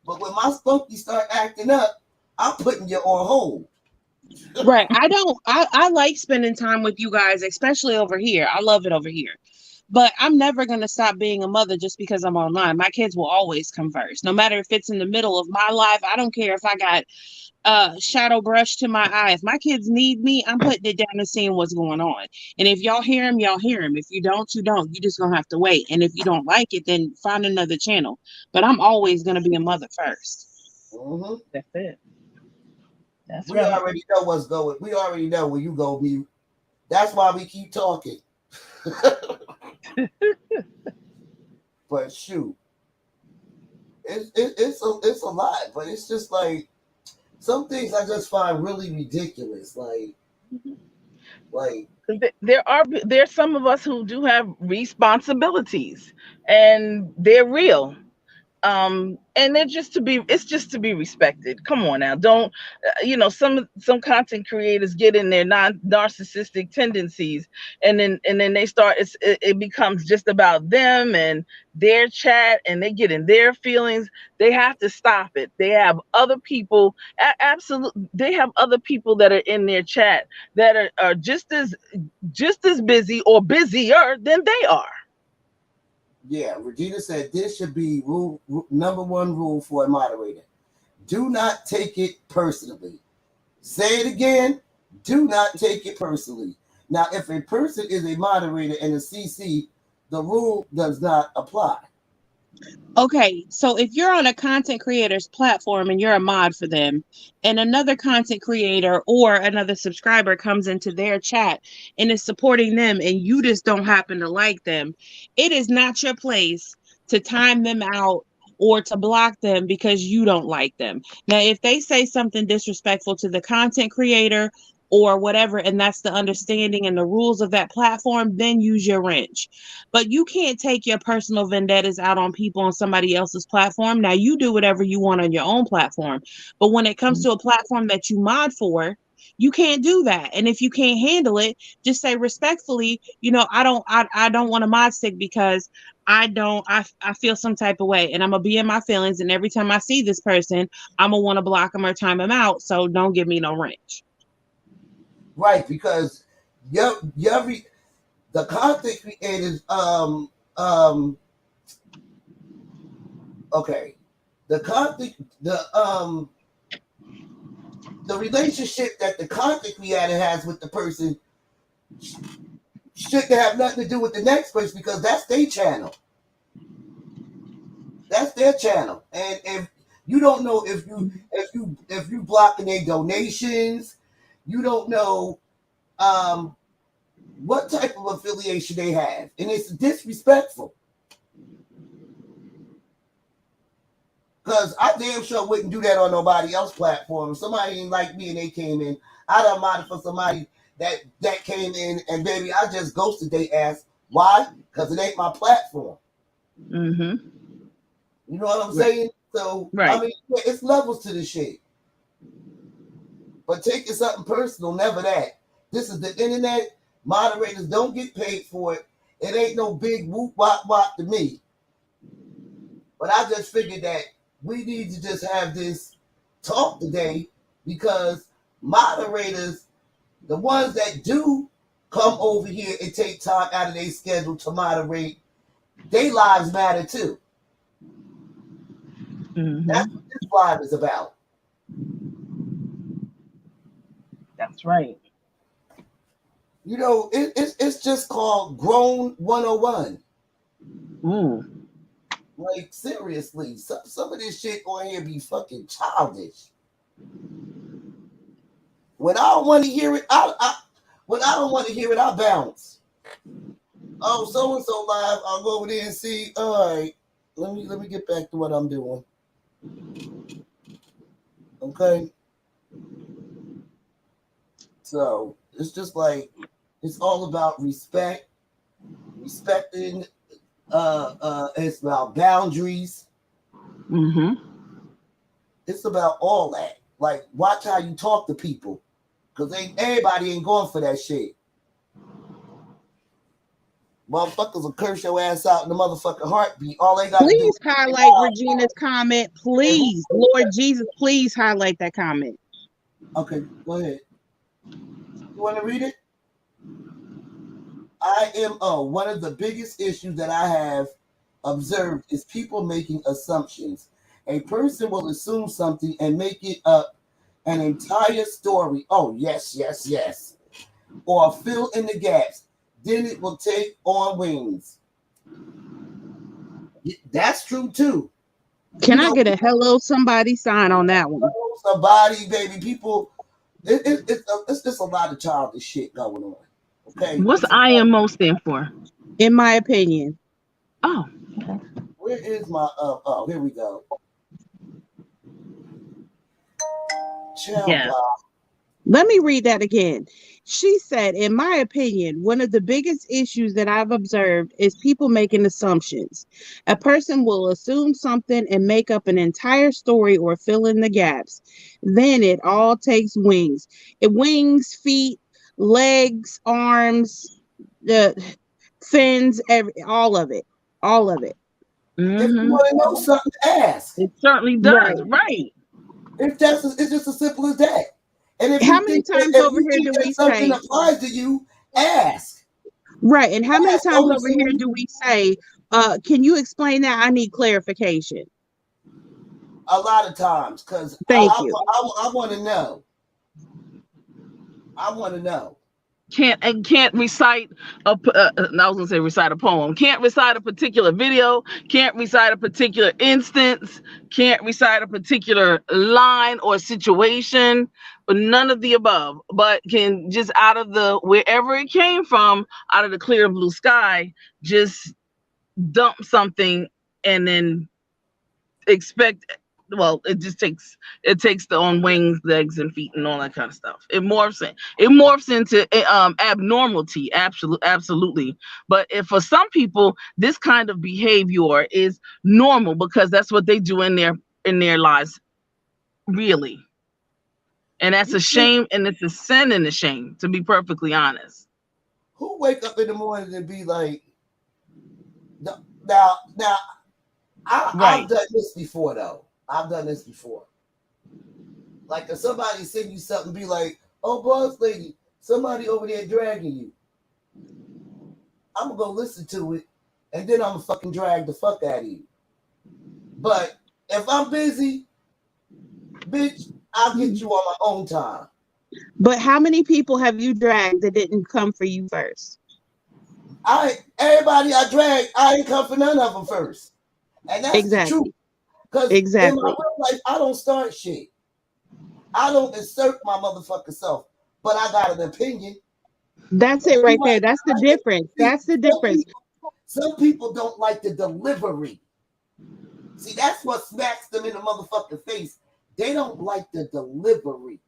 But when my spunky start acting up, I'm putting you on hold. Right. I like spending time with you guys, especially over here. I love it over here. But I'm never going to stop being a mother just because I'm online. My kids will always come first. No matter if it's in the middle of my life. I don't care if I got shadow brush to my eye. If my kids need me, I'm putting it down and seeing what's going on. And if y'all hear them, y'all hear them. If you don't, you don't. You just going to have to wait. And if you don't like it, then find another channel. But I'm always going to be a mother first. Mm-hmm. That's it. That's we already know what's going. We already know when you go mute. That's why we keep talking. But shoot, it's a lot. But it's just like some things I just find really ridiculous. Like there's some of us who do have responsibilities, and they're real. And it's just to be respected. Come on now, don't some content creators get in their narcissistic tendencies, and then they start, it becomes just about them and their chat, and they get in their feelings. They have to stop it. They have other people, absolutely, they have other people that are in their chat that are just as busy or busier than they are. Yeah, Regina said this should be number one rule for a moderator. Do not take it personally. Say it again. Do not take it personally. Now, if a person is a moderator and a CC, the rule does not apply. Okay, so if you're on a content creator's platform and you're a mod for them, and another content creator or another subscriber comes into their chat and is supporting them, and you just don't happen to like them, it is not your place to time them out or to block them because you don't like them. Now, if they say something disrespectful to the content creator or whatever, and that's the understanding and the rules of that platform, then use your wrench. But you can't take your personal vendettas out on people on somebody else's platform. Now, you do whatever you want on your own platform. But when it comes to a platform that you mod for, you can't do that. And if you can't handle it, just say respectfully, I don't want a mod stick because I feel some type of way, and I'm gonna be in my feelings. And every time I see this person, I'm gonna want to block them or time them out. So don't give me no wrench. Right, because the content creators okay, the relationship that the content creator has with the person shouldn't have nothing to do with the next person because that's their channel. That's their channel, and if you don't know if you blocking their donations, you don't know what type of affiliation they have, and it's disrespectful. Because I damn sure wouldn't do that on nobody else's platform. If somebody ain't like me and they came in, I done modded for somebody that came in and baby, I just ghosted they ass. Why? Because it ain't my platform. Mm-hmm. You know what I'm saying? So Right. I mean, yeah, it's levels to this shit. But taking something personal, never that. This is the internet. Moderators don't get paid for it. It ain't no big whoop wop wop to me. But I just figured that we need to just have this talk today because moderators, the ones that do come over here and take time out of their schedule to moderate, their lives matter too. Mm-hmm. That's what this live is about. That's right. You know, it's just called Grown 101. Ooh. Like, seriously, some of this shit on here be fucking childish. When I don't want to hear it, when I don't want to hear it, I bounce. Oh, so and so live. I'll go over there and see. All right, let me get back to what I'm doing. Okay. So it's just like it's all about respecting. It's about boundaries. Mm-hmm. It's about all that. Like, watch how you talk to people, because everybody ain't going for that shit. Motherfuckers will curse your ass out in the motherfucking heartbeat. All they got to do. Please highlight Regina's comment, please. Lord Jesus, please highlight that comment. Okay, go ahead. You want to read it? IMO. One of the biggest issues that I have observed is people making assumptions. A person will assume something and make it up an entire story. Oh, yes, yes, yes. Or fill in the gaps. Then it will take on wings. That's true too. Can I get a hello somebody sign on that one? Somebody, baby, people. It's just a lot of childish shit going on. Okay. What's IMO stand for? In my opinion. Oh. Where is my oh, here we go. Yeah. Let me read that again. She said, in my opinion, one of the biggest issues that I've observed is people making assumptions. A person will assume something and make up an entire story or fill in the gaps. Then it all takes wings. Wings, feet, legs, arms, fins, all of it. All of it. Mm-hmm. If you want to know something, ask. It certainly does, right? It's just as simple as that. And if how many times over here do we something applies to you, ask. Right. And how many times over here do we say, can you explain that? I need clarification. A lot of times, because I want to know. I want to know. Can't recite I was gonna say recite a poem. Can't recite a particular video. Can't recite a particular instance. Can't recite a particular line or situation. But none of the above. But can just out of the wherever it came from, out of the clear blue sky, just dump something and then expect. Well, it takes the on wings, legs, and feet, and all that kind of stuff. It morphs into abnormality, absolutely. But if for some people, this kind of behavior is normal because that's what they do in their lives, really. And that's a shame, and it's a sin and a shame, to be perfectly honest. Who wake up in the morning and be like, now, I've done this before, though. I've done this before. Like if somebody send you something, be like, "Oh, boss lady, somebody over there dragging you." I'm gonna go listen to it, and then I'm gonna fucking drag the fuck out of you. But if I'm busy, bitch, I'll get you on my own time. But how many people have you dragged that didn't come for you first? Everybody I drag, I ain't come for none of them first. And that's the truth. Exactly. Because in Exactly. my real life, I don't start shit. I don't insert my motherfucking self, but I got an opinion. That's it right there. That's the difference. That's the difference. Some people don't like the delivery. See, that's what smacks them in the motherfucking face. They don't like the delivery.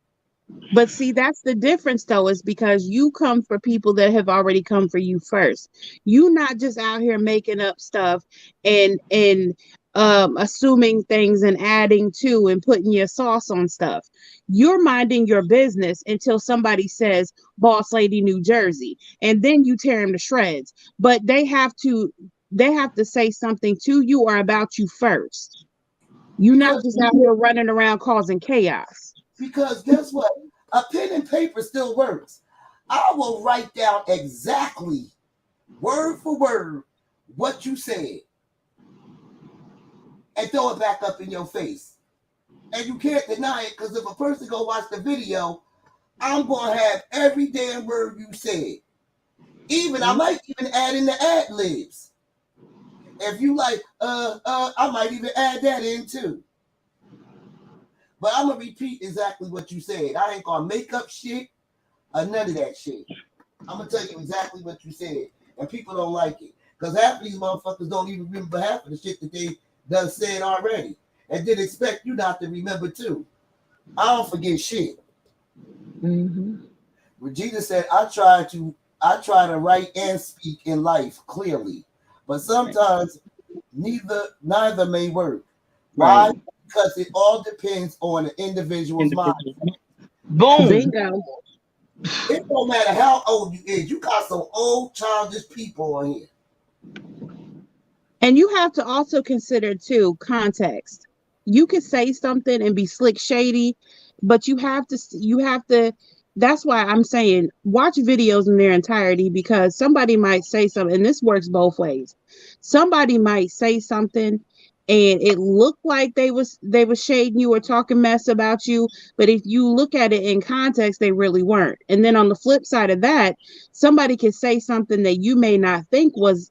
But see, that's the difference though, is because you come for people that have already come for you first. You not just out here making up stuff and assuming things and adding to and putting your sauce on stuff. You're minding your business until somebody says Boss Lady New Jersey, and then you tear them to shreds. But they have to say something to you or about you first. You're not just out here running around causing chaos. Because guess what? A pen and paper still works. I will write down exactly, word for word, what you said and throw it back up in your face. And you can't deny it, because if a person go watch the video, I'm going to have every damn word you said. I might even add in the ad libs. If you like, I might even add that in too. But I'm going to repeat exactly what you said. I ain't going to make up shit or none of that shit. I'm going to tell you exactly what you said. And people don't like it. Because half of these motherfuckers don't even remember half of the shit that they done said already. And then expect you not to remember too. I don't forget shit. Mm-hmm. Regina said, I try to write and speak in life clearly. But sometimes neither may work. Why? Right. Because it all depends on the individual's mind. Boom. Bingo. It don't matter how old you is. You got some old childish people on here. And you have to also consider too context. You could say something and be slick shady, but you have to that's why I'm saying watch videos in their entirety, because somebody might say something, and this works both ways. Somebody might say something and it looked like they was shading you or talking mess about you, but if you look at it in context, they really weren't. And then on the flip side of that, somebody could say something that you may not think was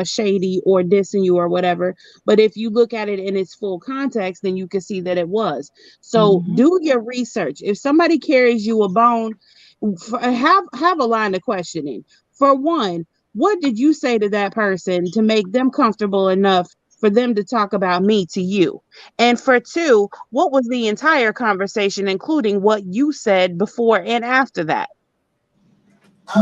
shady or dissing you or whatever, but if you look at it in its full context, then you can see that it was. So do your research. If somebody carries you a bone, have a line of questioning. For one, what did you say to that person to make them comfortable enough for them to talk about me to you? And for two, what was the entire conversation, including what you said before and after that?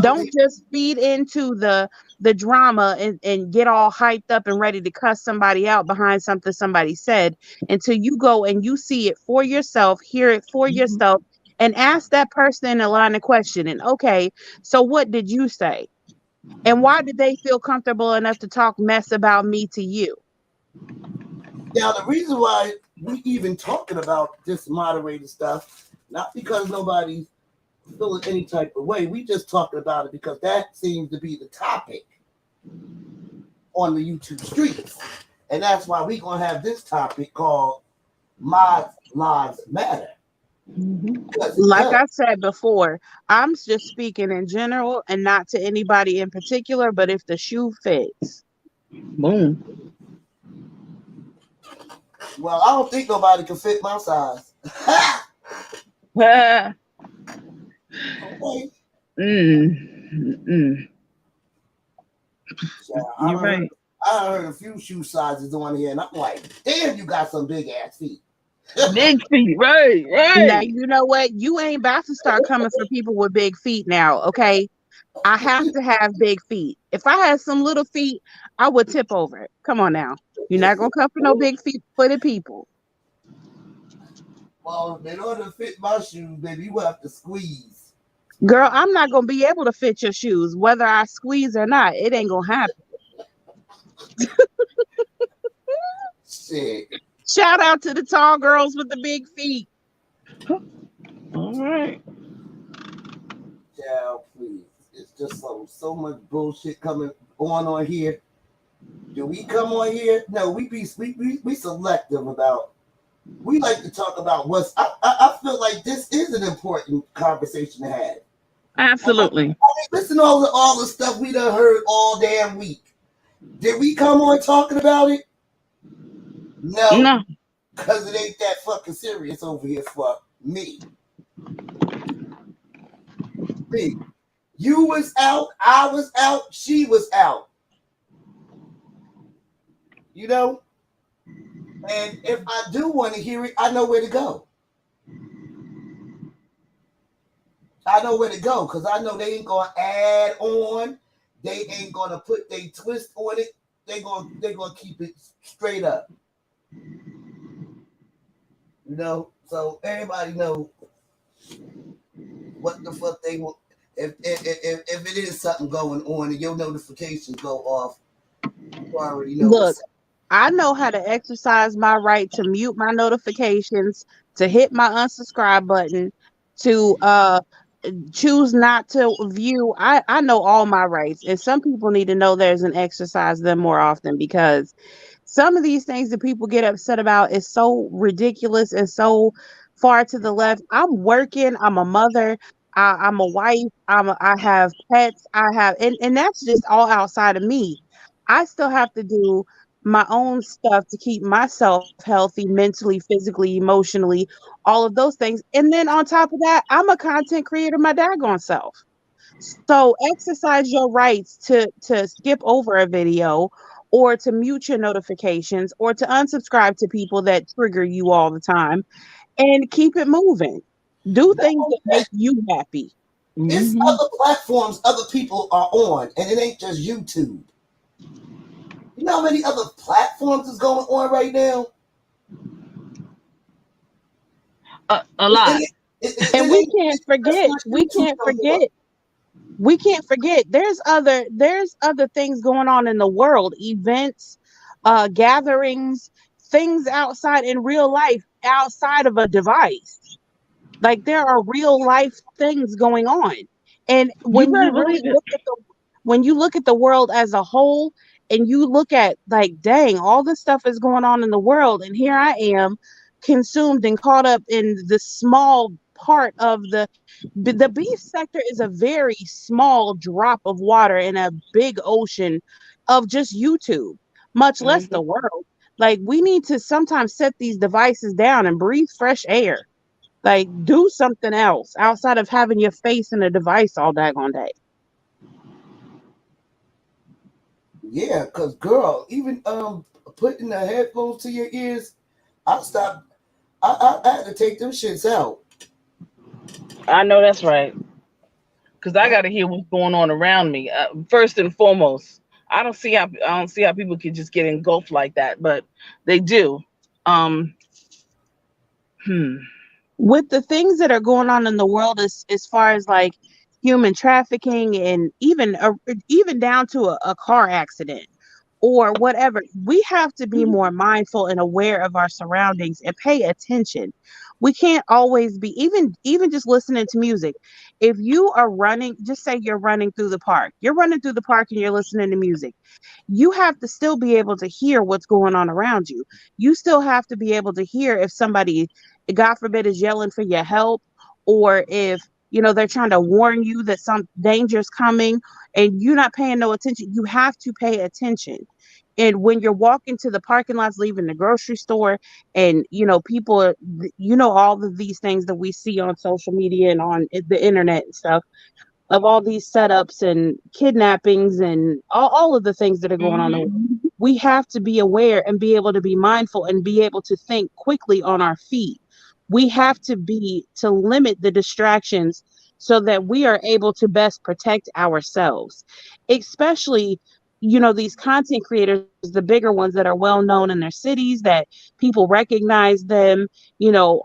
Don't just feed into the drama and get all hyped up and ready to cuss somebody out behind something somebody said, until you go and you see it for yourself, hear it for yourself, and ask that person a line of questioning. Okay, so what did you say? And why did they feel comfortable enough to talk mess about me to you? Now, the reason why we even talking about this moderated stuff, not because nobody's feeling any type of way. We just talking about it because that seems to be the topic on the YouTube streets. And that's why we're going to have this topic called Mod Lives Matter. Like I said before, I'm just speaking in general and not to anybody in particular, but if the shoe fits. Boom. Well, I don't think nobody can fit my size. Okay. You're right. I heard a few shoe sizes on here, and I'm like, damn, you got some big ass feet. Big feet, right. Now, you know what? You ain't about to start coming for people with big feet now, okay? I have to have big feet. If I had some little feet, I would tip over it. Come on now. You're not going to come for no big feet-footed people. Well, in order to fit my shoes, baby, you have to squeeze. Girl, I'm not going to be able to fit your shoes, whether I squeeze or not. It ain't going to happen. Shit. Shout out to the tall girls with the big feet. All right. Yeah, please. It's just so much bullshit coming on here. Do we come on here? No, we selective about. We like to talk about what's. I feel like this is an important conversation to have. Absolutely. Listen to all the stuff we done heard all damn week. Did we come on talking about it? No, because it ain't that fucking serious over here for me. Me. You was out, I was out, she was out. You know? And if I do want to hear it, I know where to go. I know where to go because I know they ain't gonna add on. They ain't gonna put their twist on it. They gonna keep it straight up. You know, so everybody know what the fuck they want. If it is something going on and your notifications go off, you already know. Look, I know how to exercise my right to mute my notifications, to hit my unsubscribe button, to choose not to view. I know all my rights, and some people need to know theirs and exercise them more often, because some of these things that people get upset about is so ridiculous and so far to the left. I'm working, I'm a mother, I'm a wife, I have pets, and that's just all outside of me. I still have to do my own stuff to keep myself healthy mentally, physically, emotionally, all of those things. And then on top of that, I'm a content creator my daggone self. So exercise your rights to skip over a video, or to mute your notifications, or to unsubscribe to people that trigger you all the time, and keep it moving. Do things that make you happy. It's other platforms other people are on, and it ain't just YouTube. You know how many other platforms is going on right now? A lot. And we can't forget there's other things going on in the world, events, gatherings, things outside in real life, outside of a device. Like, there are real life things going on. And when you really look at the world as a whole, and you look at, like, dang, all this stuff is going on in the world, and here I am, consumed and caught up in the small part of the beef sector is a very small drop of water in a big ocean of just YouTube, much less the world. Like, we need to sometimes set these devices down and breathe fresh air. Like, do something else outside of having your face in a device all daggone day. Yeah, because girl, even putting the headphones to your ears, I stopped. I had to take them shits out. I know that's right. Because I got to hear what's going on around me. First and foremost, I don't see how people can just get engulfed like that, but they do. With the things that are going on in the world, as far as like human trafficking, and even down to a car accident or whatever, we have to be more mindful and aware of our surroundings and pay attention. We can't always be, even just listening to music. If you are running, just say you're running through the park, and you're listening to music, you have to still be able to hear what's going on around you. You still have to be able to hear if somebody, God forbid, is yelling for your help, or if they're trying to warn you that some danger is coming and you're not paying no attention. You have to pay attention. And when you're walking to the parking lots, leaving the grocery store, and people, all of these things that we see on social media and on the internet and stuff, of all these setups and kidnappings and all of the things that are going on, we have to be aware and be able to be mindful and be able to think quickly on our feet. We have to limit the distractions so that we are able to best protect ourselves, especially these content creators, the bigger ones that are well known in their cities, that people recognize them,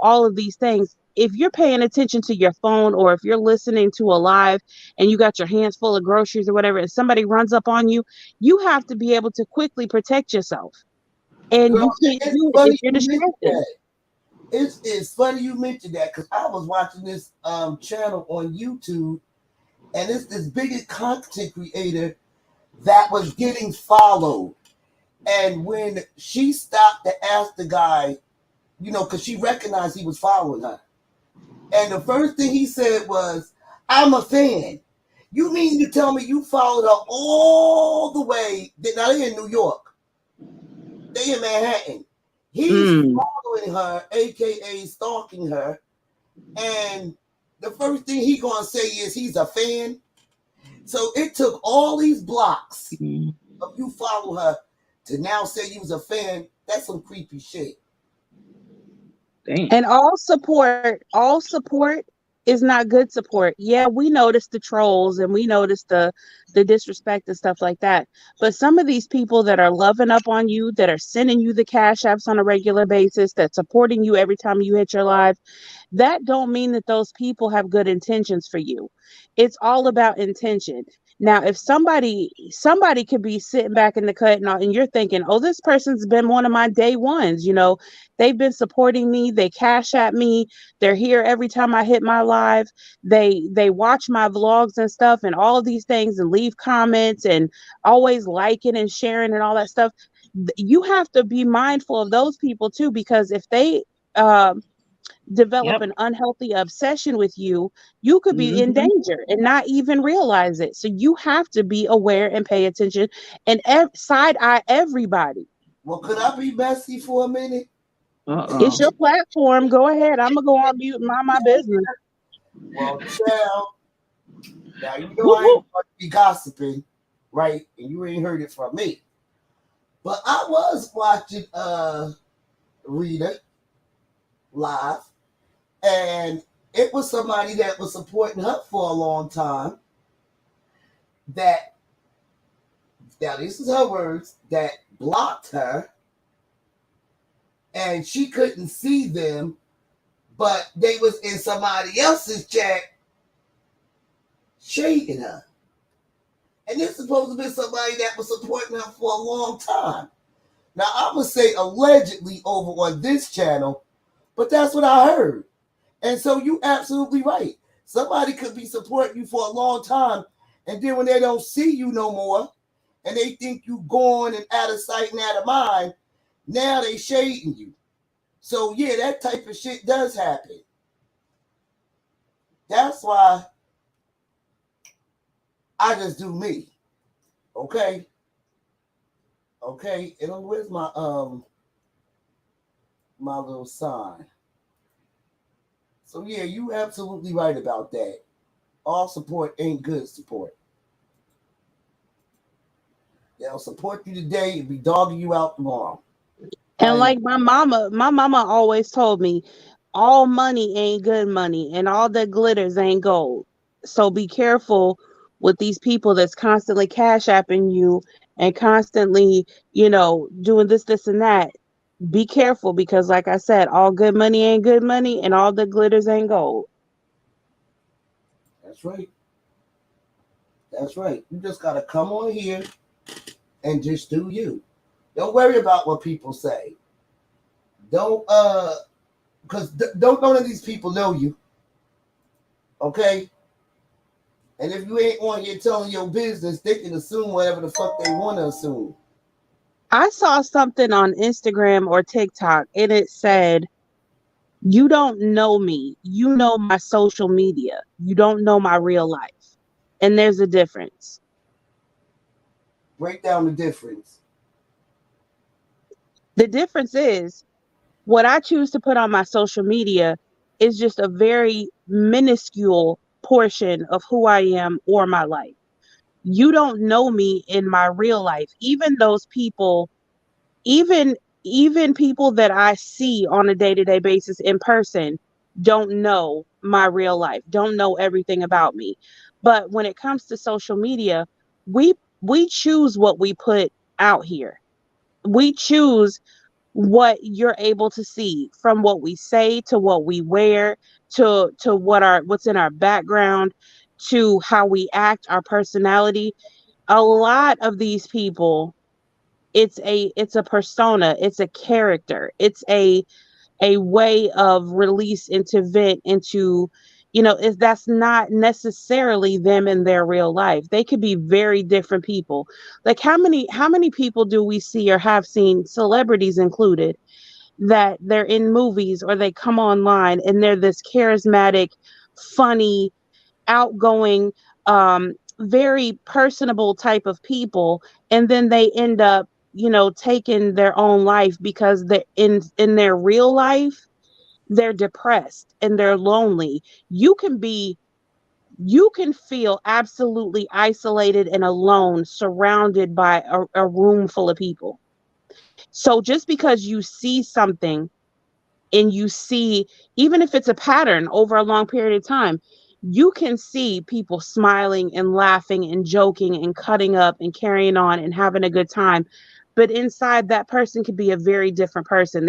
all of these things. If you're paying attention to your phone, or if you're listening to a live and you got your hands full of groceries or whatever, and somebody runs up on you, you have to be able to quickly protect yourself. And Girl, you can't do it if you're distracted. It's funny you mentioned that, because I was watching this channel on YouTube, and it's this big content creator that was getting followed. And when she stopped to ask the guy, because she recognized he was following her. And the first thing he said was, I'm a fan. You mean to tell me you followed her all the way? Now they're in New York. They in Manhattan. He's following her, aka stalking her. And the first thing he gonna say is he's a fan. So it took all these blocks of you follow her to now say you was a fan. That's some creepy shit. Damn. And all support is not good support. Yeah, we notice the trolls and we notice the disrespect and stuff like that. But some of these people that are loving up on you, that are sending you the cash apps on a regular basis, that supporting you every time you hit your live, that don't mean that those people have good intentions for you. It's all about intention. Now, if somebody could be sitting back in the cut and you're thinking, oh, this person's been one of my day ones, they've been supporting me, they cash at me, they're here every time I hit my live, they watch my vlogs and stuff and all of these things and leave comments and always liking and sharing and all that stuff. You have to be mindful of those people too, because if they develop an unhealthy obsession with you, you could be in danger and not even realize it. So you have to be aware and pay attention and side eye everybody. Well, could I be messy for a minute? It's your platform. Go ahead. I'm gonna go on mute and mind my business. Well, child, now you know I ain't going to be gossiping, right? And you ain't heard it from me. But I was watching Rita live, and it was somebody that was supporting her for a long time. That, now this is her words, that blocked her, and she couldn't see them, but they was in somebody else's chat shading her. And this is supposed to be somebody that was supporting her for a long time. Now I'm gonna say allegedly over on this channel, but that's what I heard. And so you absolutely right. Somebody could be supporting you for a long time, and then when they don't see you no more, and they think you gone and out of sight and out of mind, now they shading you. So yeah, that type of shit does happen. That's why I just do me. Okay? Okay, and where's my my little sign? So yeah, you absolutely right about that. All support ain't good support. They'll support you today and be dogging you out tomorrow. And like my mama always told me, all money ain't good money and all that glitters ain't gold. So be careful with these people that's constantly cash apping you and constantly, doing this and that. Be careful because like I said, all good money ain't good money and all that glitters ain't gold. That's right. That's right. You just gotta come on here and just do you. Don't worry about what people say. Don't because don't none of these people know you. Okay? And if you ain't on here telling your business, they can assume whatever the fuck they want to assume. I saw something on Instagram or TikTok and it said, you don't know me. You know my social media. You don't know my real life. And there's a difference. Break down the difference. The difference is what I choose to put on my social media is just a very minuscule portion of who I am or my life. You don't know me in my real life. Even those people, even people that I see on a day-to-day basis in person don't know my real life, don't know everything about me. But when it comes to social media, we choose what we put out here. We choose what you're able to see, from what we say to what we wear to what's in our background to how we act, our personality. A lot of these people, it's a persona, it's a character, it's a way of release into vent into that's not necessarily them in their real life. They could be very different people. Like how many people do we see or have seen, celebrities included, that they're in movies or they come online and they're this charismatic, funny, outgoing, very personable type of people, and then they end up, taking their own life because they're in their real life, they're depressed and they're lonely. You can feel absolutely isolated and alone, surrounded by a room full of people. So just because you see something, and you see, even if it's a pattern over a long period of time, you can see people smiling and laughing and joking and cutting up and carrying on and having a good time. But inside, that person could be a very different person.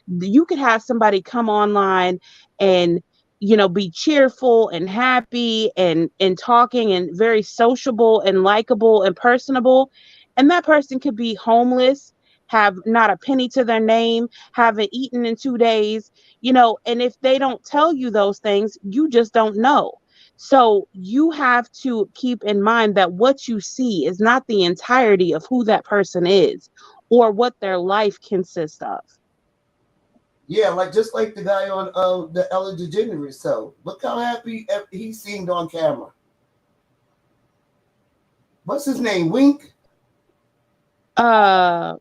You could have somebody come online and, be cheerful and happy and talking and very sociable and likable and personable. And that person could be homeless, have not a penny to their name, haven't eaten in 2 days, and if they don't tell you those things, you just don't know. So you have to keep in mind that what you see is not the entirety of who that person is or what their life consists of. Yeah, just like the guy on the Ellen DeGeneres show. Look how happy he seemed on camera. What's his name? Wink? I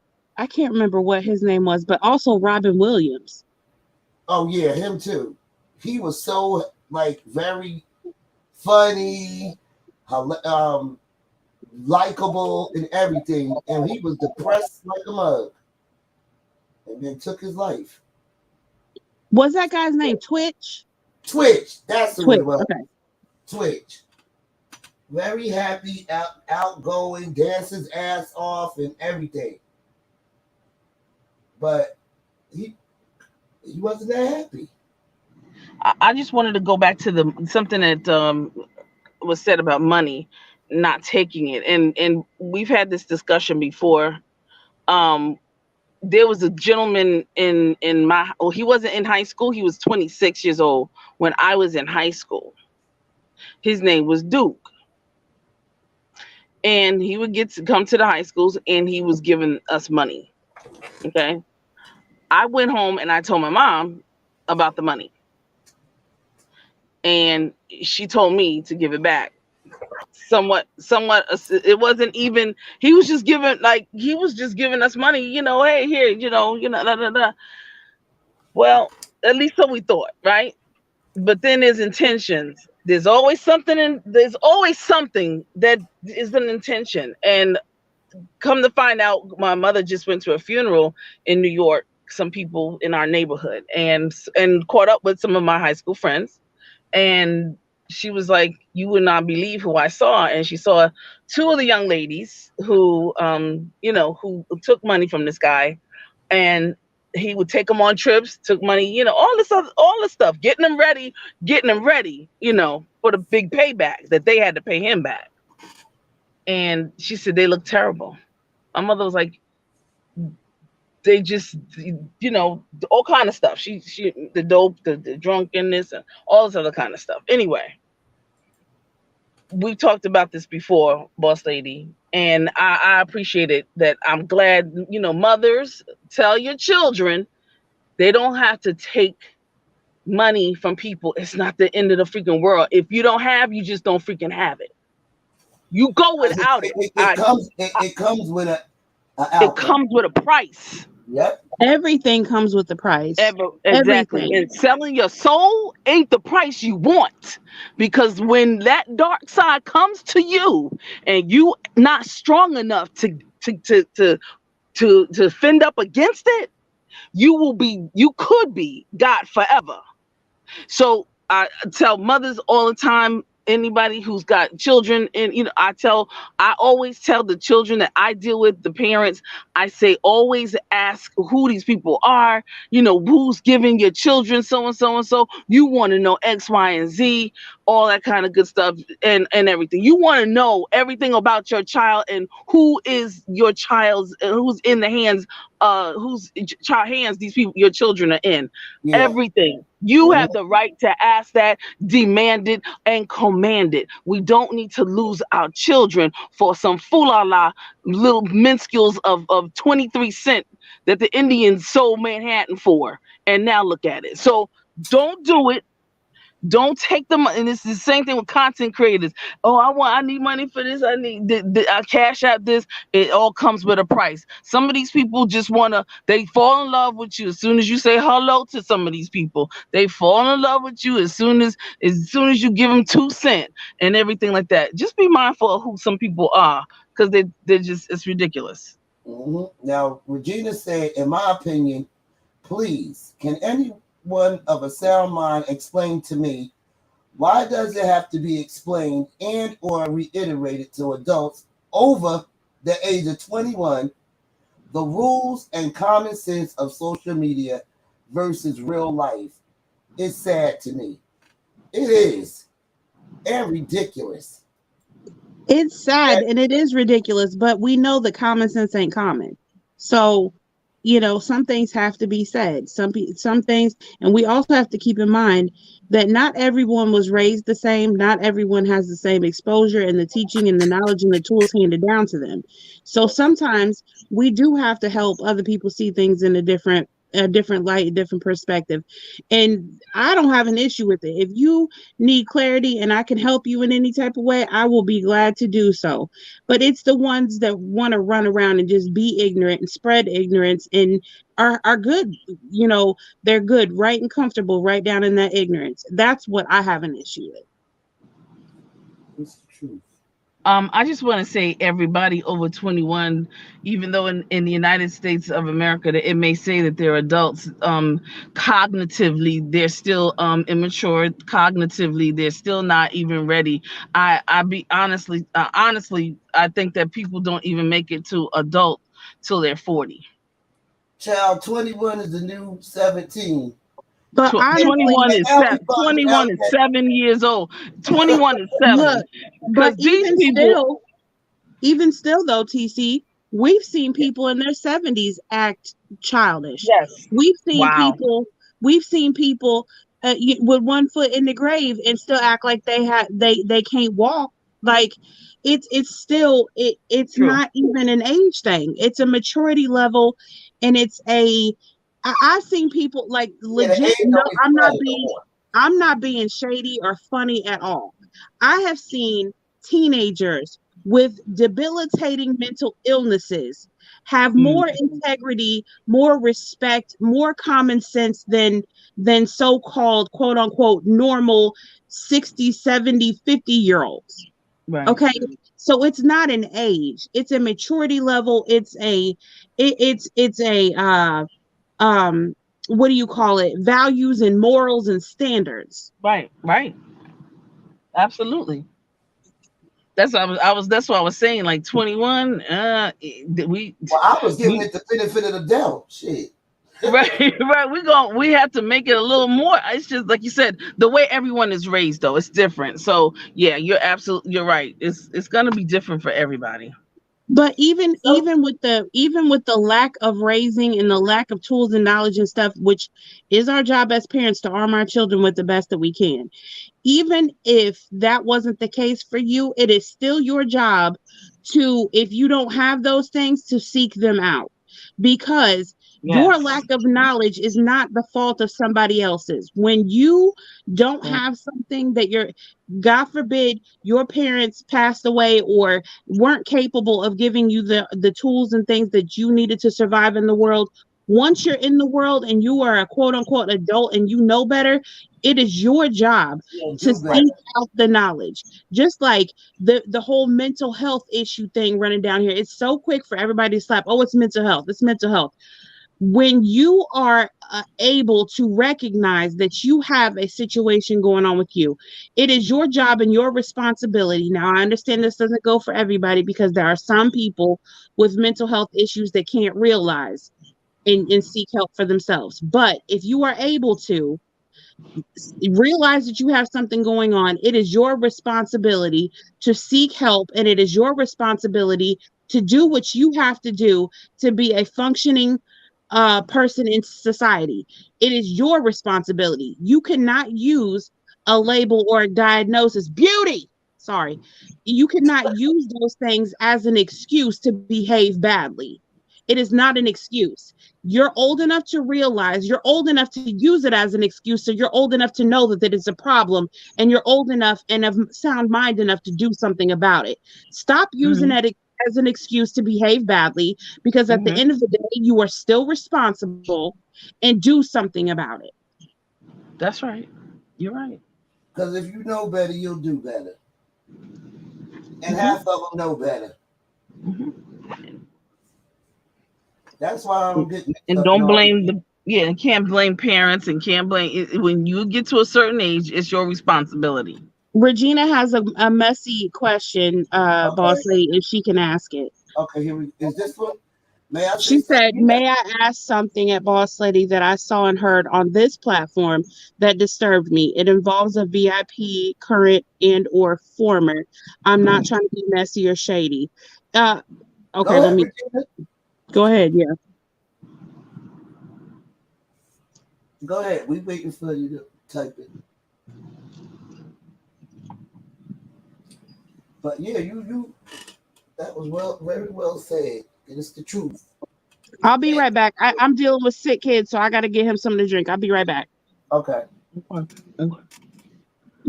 can't remember what his name was, but also Robin Williams. Oh yeah, him too. He was so very funny, likable and everything, and he was depressed like a mug, and then took his life. Was that guy's name Twitch? Twitch, that's who Twitch. it was. Okay. Twitch. Very happy, outgoing, dances ass off and everything. But he wasn't that happy. I just wanted to go back to something that was said about money, not taking it, and we've had this discussion before. There was a gentleman he wasn't in high school. He was 26 years old when I was in high school. His name was Duke. And he would get to come to the high schools and he was giving us money. Okay. I went home and I told my mom about the money. And she told me to give it back. Somewhat, it wasn't even, he was just giving us money, hey, here, da, da, da. Well, at least so we thought, right? But then there's intentions. There's always something that is an intention. And come to find out, my mother just went to a funeral in New York, some people in our neighborhood, and caught up with some of my high school friends. And she was like, you would not believe who I saw. And she saw two of the young ladies who who took money from this guy, and he would take them on trips, took money, all this stuff, getting them ready, for the big payback that they had to pay him back. And she said they look terrible. My mother was like, they just, all kind of stuff. She the dope, the drunkenness, and all this other kind of stuff. Anyway, we've talked about this before, boss lady, and I appreciate it. That I'm glad, mothers, tell your children they don't have to take money from people. It's not the end of the freaking world. If you don't have, you just don't freaking have it. You go without it. It comes with a it comes with a price. Yep. Everything comes with the price. Exactly. Everything. And selling your soul ain't the price you want. Because when that dark side comes to you and you not strong enough to fend up against it, you could be God forever. So I tell mothers all the time, anybody who's got children, and I always tell the children that I deal with, the parents, I say always ask who these people are, who's giving your children so and so and so. You want to know X, Y, and Z, all that kind of good stuff, and everything. You want to know everything about your child and who is your child's, who's in the hands, whose child hands these people, your children, are in. Yeah. Everything. You have the right to ask that, demand it, and command it. We don't need to lose our children for some foolala little minuscules of 23 cents that the Indians sold Manhattan for. And now look at it. So don't do it. Don't take them, and it's the same thing with content creators. Oh, I need money for this. I need I cash out this. It all comes with a price. Some of these people just they fall in love with you as soon as you say hello to some of these people. They fall in love with you as soon as you give them 2 cents and everything like that. Just be mindful of who some people are, because they're just, it's ridiculous. Now, Regina said, in my opinion, please, can anyone of a sound mind explain to me, why does it have to be explained and or reiterated to adults over the age of 21, the rules and common sense of social media versus real life? It's sad to me. It is. And ridiculous. It's sad and it is ridiculous, but we know that common sense ain't common. So, some things have to be said. Some things, and we also have to keep in mind that not everyone was raised the same. Not everyone has the same exposure and the teaching and the knowledge and the tools handed down to them. So sometimes we do have to help other people see things in a different light, a different perspective. And I don't have an issue with it. If you need clarity and I can help you in any type of way, I will be glad to do so. But it's the ones that want to run around and just be ignorant and spread ignorance and are good, they're good, right, and comfortable right down in that ignorance. That's what I have an issue with. It's the truth. I just want to say, everybody over 21, even though in the United States of America, that it may say that they're adults, cognitively, they're still immature. Cognitively, they're still not even ready. Honestly, I think that people don't even make it to adult till they're 40. Child, 21 is the new 17. But 21 is 7 years old. 21 is 7. Look, but even still though, TC, we've seen people in their 70s act childish. Yes. We've seen people with one foot in the grave and still act like they can't walk. Like it's still True. Not even an age thing. It's a maturity level, and it's I've seen people like legit. No, I'm not being shady or funny at all. I have seen teenagers with debilitating mental illnesses have more integrity, more respect, more common sense than so-called quote unquote normal 60, 70, 50-year-olds. Right. Okay. So it's not an age, it's a maturity level. It's a what do you call it? Values and morals and standards. Right. Absolutely. That's what that's what I was saying. Like 21, I was giving it the benefit of the doubt. Shit. Right. We have to make it a little more. It's just like you said, the way everyone is raised, though, it's different. So yeah, you're right. It's gonna be different for everybody. But even with the lack of raising and the lack of tools and knowledge and stuff, which is our job as parents to arm our children with the best that we can. Even if that wasn't the case for you, it is still your job to, if you don't have those things, to seek them out, because your lack of knowledge is not the fault of somebody else's. When you don't have something that God forbid, your parents passed away or weren't capable of giving you the tools and things that you needed to survive in the world. Once you're in the world and you are a quote unquote adult and you know better, it is your job to seek out the knowledge. Just like the whole mental health issue thing running down here. It's so quick for everybody to slap, oh, it's mental health. It's mental health. When you are able to recognize that you have a situation going on with you, it is your job and your responsibility. Now, I understand this doesn't go for everybody, because there are some people with mental health issues that can't realize and seek help for themselves. But if you are able to realize that you have something going on, it is your responsibility to seek help, and it is your responsibility to do what you have to do to be a functioning person in society. It is your responsibility. You cannot use a label or a diagnosis. Beauty. Sorry. You cannot use those things as an excuse to behave badly. It is not an excuse. You're old enough to realize, you're old enough to use it as an excuse. So you're old enough to know that it is a problem, and you're old enough and of sound mind enough to do something about it. Stop using it as an excuse to behave badly, because at the end of the day, you are still responsible, and do something about it. That's right. You're right. Because if you know better, you'll do better. And half of them know better. That's why I don't get mixed And up don't in all blame can't blame parents, and can't blame when you get to a certain age, it's your responsibility. Regina has a messy question, boss lady, if she can ask it. Okay, is this one? May I say She said, something? may I ask something at Boss Lady that I saw and heard on this platform that disturbed me? It involves a VIP, current and or former. I'm not trying to be messy or shady. Okay, let me go ahead. Yeah. Go ahead. We waiting for you to type it. But yeah, you that was very well said. And it's the truth. I'll be right back. I'm dealing with sick kids, so I got to get him something to drink. I'll be right back. Okay.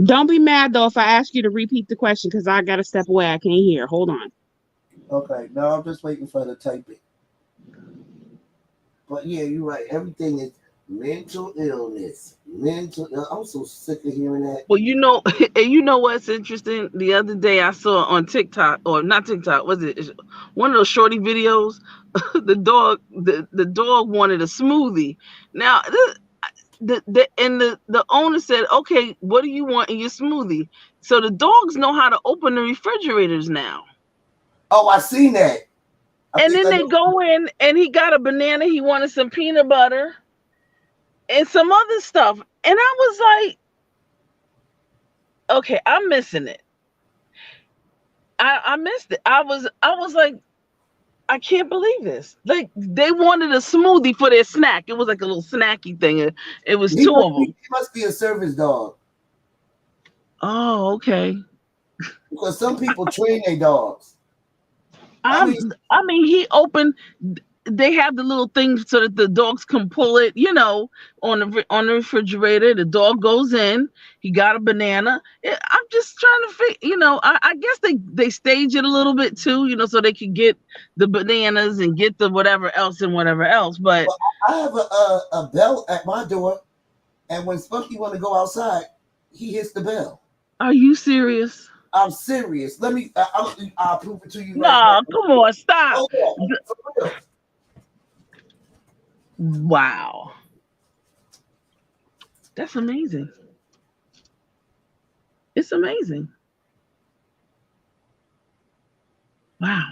Don't be mad though if I ask you to repeat the question, because I got to step away. I can't hear. Hold on. Okay. No, I'm just waiting for her to type it. But yeah, you're right. Everything is mental illness. I'm so sick of hearing that. Well, and you know what's interesting? The other day I saw on TikTok, or not TikTok, was it one of those shorty videos? the dog wanted a smoothie. Now the owner said, okay, what do you want in your smoothie? So the dogs know how to open the refrigerators now. Oh, I seen that. And then they go in, and he got a banana. He wanted some peanut butter and some other stuff. And I was like, okay, I'm missing it. I missed it. I was like, I can't believe this. Like, they wanted a smoothie for their snack. It was like a little snacky thing. It was two of them. He must be a service dog. Oh, okay. Because some people train their dogs. I mean, he opened. They have the little thing so that the dogs can pull it, on the refrigerator. The dog goes in. He got a banana. I'm just trying to figure, I guess they stage it a little bit too, so they can get the bananas and get the whatever else. But I have a bell at my door, and when Spunky want to go outside, he hits the bell. Are you serious? I'm serious. Let me. I'll prove it to you. No, come on, stop. Hold on. For real. Wow. That's amazing. It's amazing. Wow.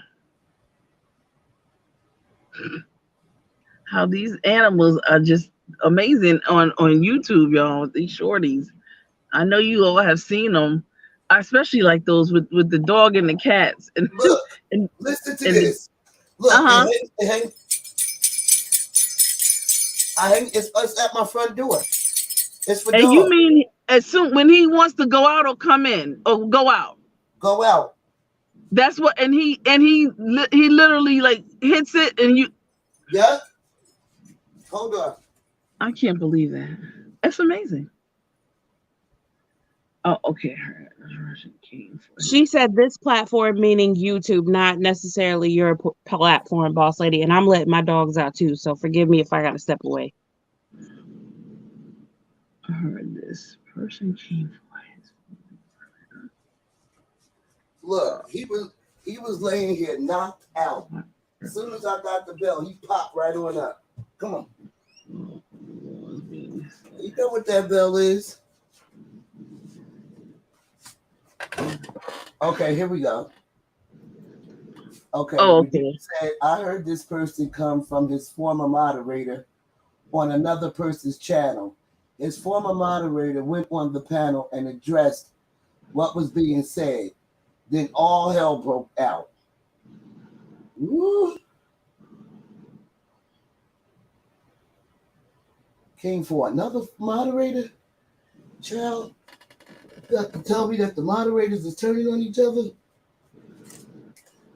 How these animals are just amazing on YouTube, y'all, with these shorties. I know you all have seen them. I especially like those with the dog and the cats. And look, listen to this. Look, it's at my front door. It's for dogs. And you mean as soon when he wants to go out or come in or go out? Go out. That's what. And he literally like hits it, and you. Yeah. Hold on. I can't believe that. That's amazing. Oh, okay. She said this platform, meaning YouTube, not necessarily your platform, boss lady. And I'm letting my dogs out too, so forgive me if I got to step away. I heard this person came for his. Look, he was laying here knocked out. As soon as I got the bell, he popped right on up. Come on. You know what that bell is? Okay, here we go. Okay. Oh, okay. Said, I heard this person come from his former moderator on another person's channel. His former moderator went on the panel and addressed what was being said. Then all hell broke out. Woo. came for another moderator. Child, you got to tell me that the moderators is turning on each other.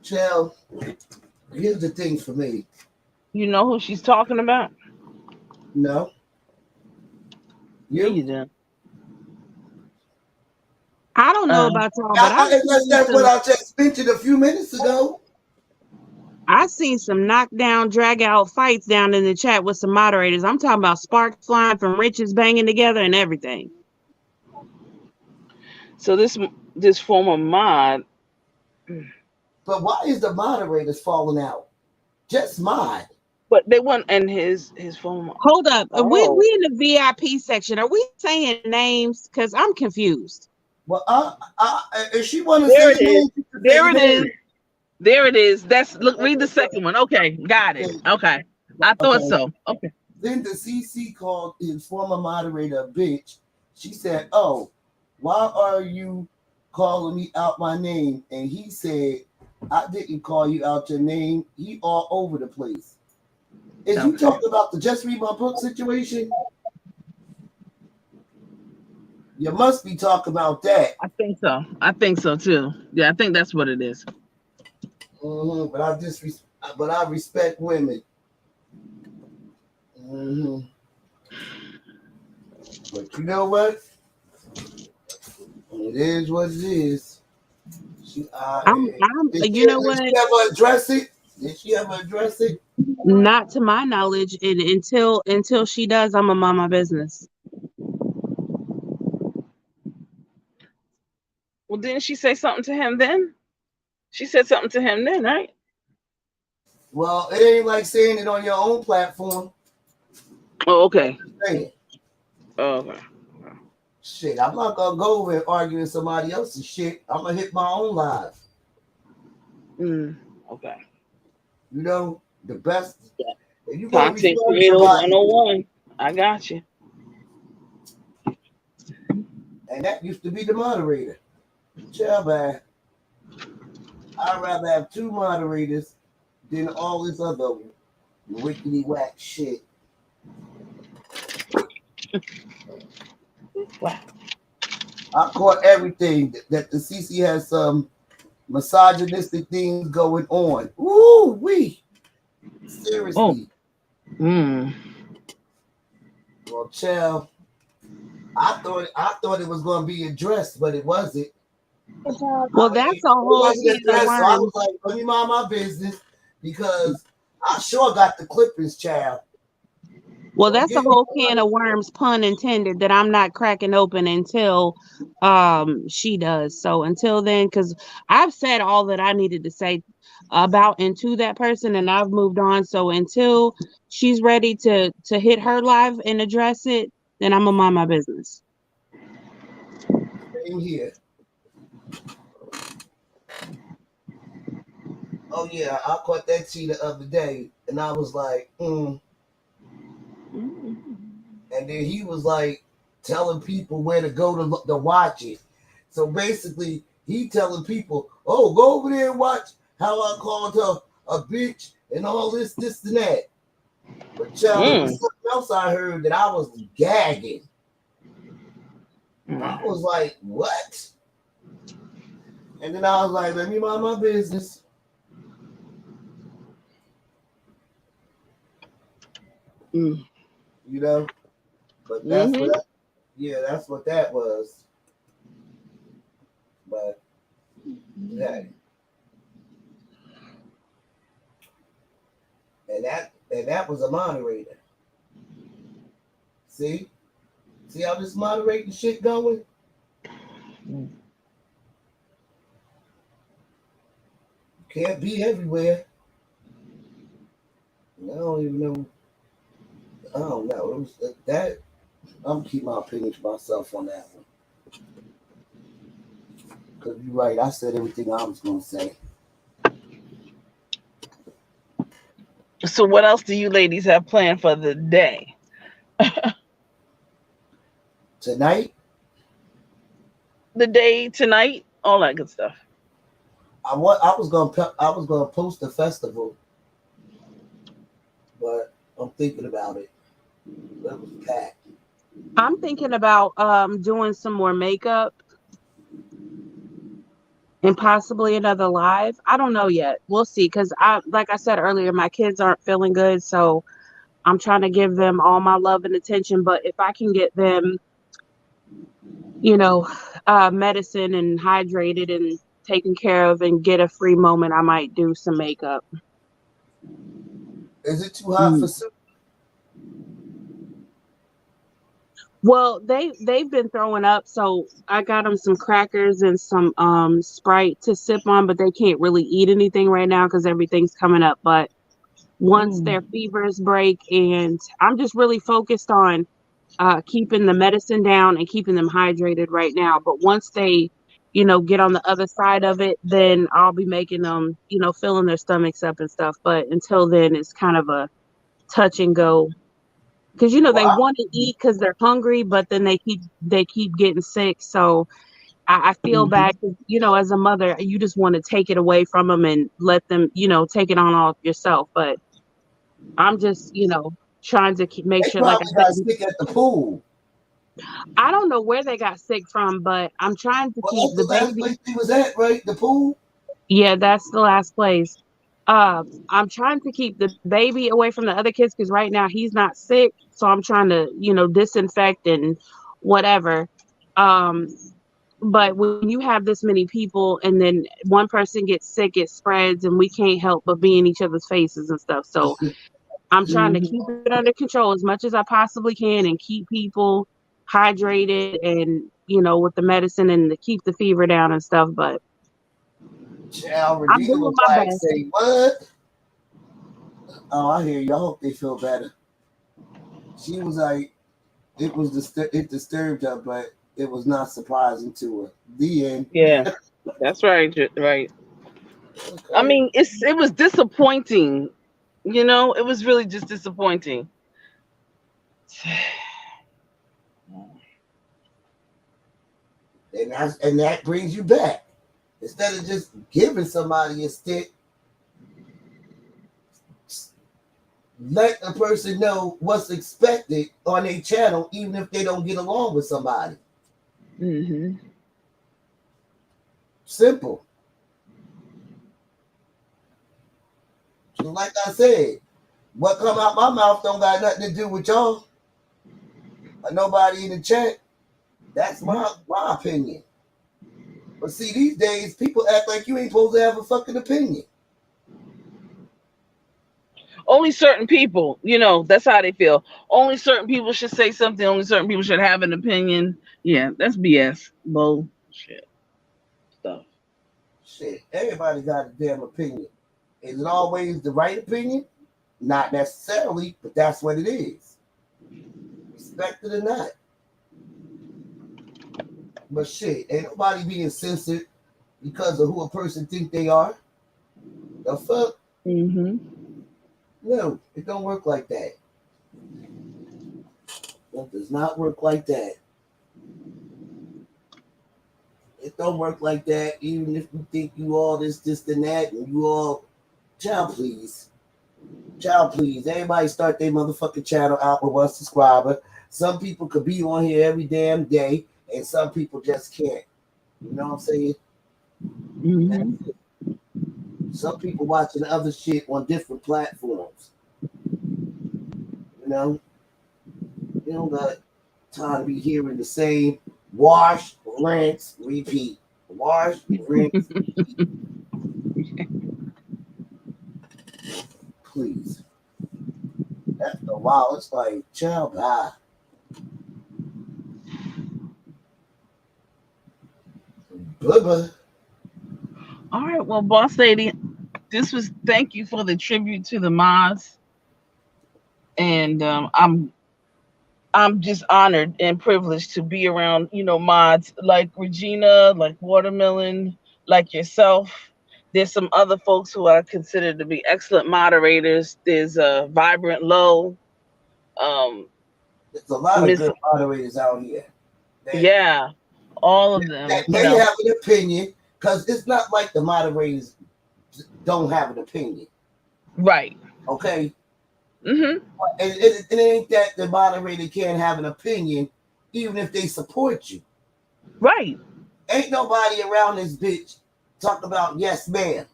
Child, here's the thing for me. You know who she's talking about? No. Yeah, you do. I don't know about y'all, but That's what I just mentioned a few minutes ago. I seen some knockdown, drag out fights down in the chat with some moderators. I'm talking about sparks flying from riches banging together and everything. So this former mod. But why is the moderators falling out? Just mod. But they weren't in his former. Hold up. Oh. We in the VIP section. Are we saying names? Because I'm confused. Well, if she want to There say it is. names, There it is. There it is. Read the second one. Okay, got it. Okay. I thought so. Okay. Then the CC called his former moderator a bitch. She said, "Oh, why are you calling me out my name?" And he said, "I didn't call you out your name. He all over the place." Is you talking about the Just Read My Book situation? You must be talking about that. I think so. I think so too. Yeah, I think that's what it is. Mm-hmm. But I respect women. Mm-hmm. But you know what? It is what it is. You know what? Did she ever address it? Did she ever address it? Not to my knowledge. And until she does, I'm gonna mind my business. Well, didn't she say something to him then? She said something to him then, right? Well, it ain't like saying it on your own platform. Oh, okay. Oh, okay. Shit, I'm not gonna go over and argue with somebody else's shit. I'm gonna hit my own live. Okay. You know, the best. If you Content creator 101. I got you. And that used to be the moderator. Chill, man. I'd rather have two moderators than all this other wickedy whack shit. Wow. I caught everything that the CC has some misogynistic things going on. Ooh, wee. Seriously. Oh. Well, child, I thought it was going to be addressed, but it wasn't. Well, that's a whole thing. So I was like, let me mind my business because I sure got the clippings, child. Well, that's a whole can of worms, pun intended, that I'm not cracking open until she does. So until then, because I've said all that I needed to say about and to that person, and I've moved on. So until she's ready to hit her live and address it, then I'm gonna mind my business. Same here. Oh yeah, I caught that tea the other day, and I was like, And then he was like telling people where to go to watch it. So basically, he telling people, "Oh, go over there and watch how I called her a bitch and all this, and that." But child, there was something else I heard that I was gagging. I was like, "What?" And then I was like, "Let me mind my business." You know, but that's that's what that was. But hey, and that was a moderator. See how this moderating shit going? Can't be everywhere. I don't even know. I don't know. It was that. I'm gonna keep my opinion to myself on that one. Cause you're right. I said everything I was gonna say. So what else do you ladies have planned for the day? Tonight? The day, tonight, all that good stuff. I was gonna post a festival, but I'm thinking about it. That was packed. I'm thinking about doing some more makeup and possibly another live. I don't know yet. We'll see. Cause like I said earlier, my kids aren't feeling good, so I'm trying to give them all my love and attention. But if I can get them, you know, medicine and hydrated and taken care of and get a free moment, I might do some makeup. Is it too hot for soup? Well, they've been throwing up, so I got them some crackers and some Sprite to sip on, but they can't really eat anything right now because everything's coming up. But once their fevers break, and I'm just really focused on keeping the medicine down and keeping them hydrated right now. But once they, get on the other side of it, then I'll be making them, filling their stomachs up and stuff. But until then, it's kind of a touch and go. Because they Wow. want to eat because they're hungry, but then they keep getting sick. So I feel bad. 'Cause, as a mother, you just want to take it away from them and let them, take it on all yourself. But I'm just, trying to make They sure, like I probably got said, sick at the pool. I don't know where they got sick from, but I'm trying to Well, keep that's the the last baby. place he was at, right? The pool. Yeah, that's the last place. I'm trying to keep the baby away from the other kids because right now he's not sick. So I'm trying to, disinfect and whatever. Um, but when you have this many people and then one person gets sick, it spreads and we can't help but be in each other's faces and stuff. So I'm trying to keep it under control as much as I possibly can and keep people hydrated and, with the medicine and to keep the fever down and stuff. But Child, I'm Regina doing was my like, best. say what? Oh, I hear you. I hope they feel better. She was like, it disturbed her, but it was not surprising to her. The end. Yeah, that's right. Right. I Okay. mean, it was disappointing. It was really just disappointing. And that brings you back. Instead of just giving somebody a stick, let the person know what's expected on their channel, even if they don't get along with somebody. Mm-hmm. Simple. So like I said, what come out my mouth don't got nothing to do with y'all or nobody in the chat. That's my opinion. But see, these days people act like you ain't supposed to have a fucking opinion. Only certain people, that's how they feel. Only certain people should say something. Only certain people should have an opinion. Yeah, that's BS. Bullshit stuff. Shit, everybody got a damn opinion. Is it always the right opinion? Not necessarily, but that's what it is. Respect it or not. But shit, ain't nobody being censored because of who a person think they are. The fuck? Mm-hmm. No, it don't work like that. It does not work like that. It don't work like that, even if you think you all this, and that, and you all, child please. Child please. Everybody start their motherfucking channel out with one subscriber. Some people could be on here every damn day, and some people just can't. You know what I'm saying? Mm-hmm. Some people watching other shit on different platforms. You know? You don't got time to be hearing the same wash, rinse, repeat. Wash, rinse, repeat. Please. After a while, it's like, child, bye. Bye-bye. All right, well, boss lady, thank you for the tribute to the mods, and I'm just honored and privileged to be around, mods like Regina, like Watermelon, like yourself. There's some other folks who I consider to be excellent moderators. There's Vibrant Low, There's a lot of Miss, good moderators out here yeah, all of them. that may have an opinion, because it's not like the moderators don't have an opinion. Right. Okay? Mm-hmm. And it ain't that the moderator can't have an opinion, even if they support you. Right. Ain't nobody around this bitch talk about yes, ma'am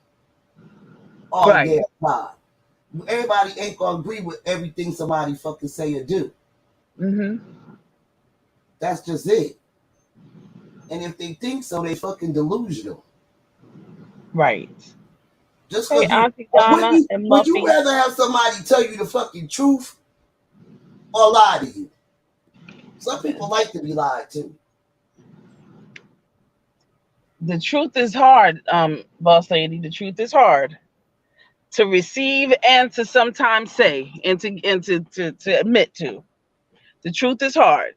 all Right. the damn time. Everybody ain't gonna agree with everything somebody fucking say or do. Mm-hmm. That's just it. And if they think so, they fucking delusional. Right. Just Hey, because Auntie Donna and would you Muffy. rather have somebody tell you the fucking truth or lie to you? Some people like to be lied to. The truth is hard, boss lady. The truth is hard to receive and to sometimes say and to admit to. The truth is hard.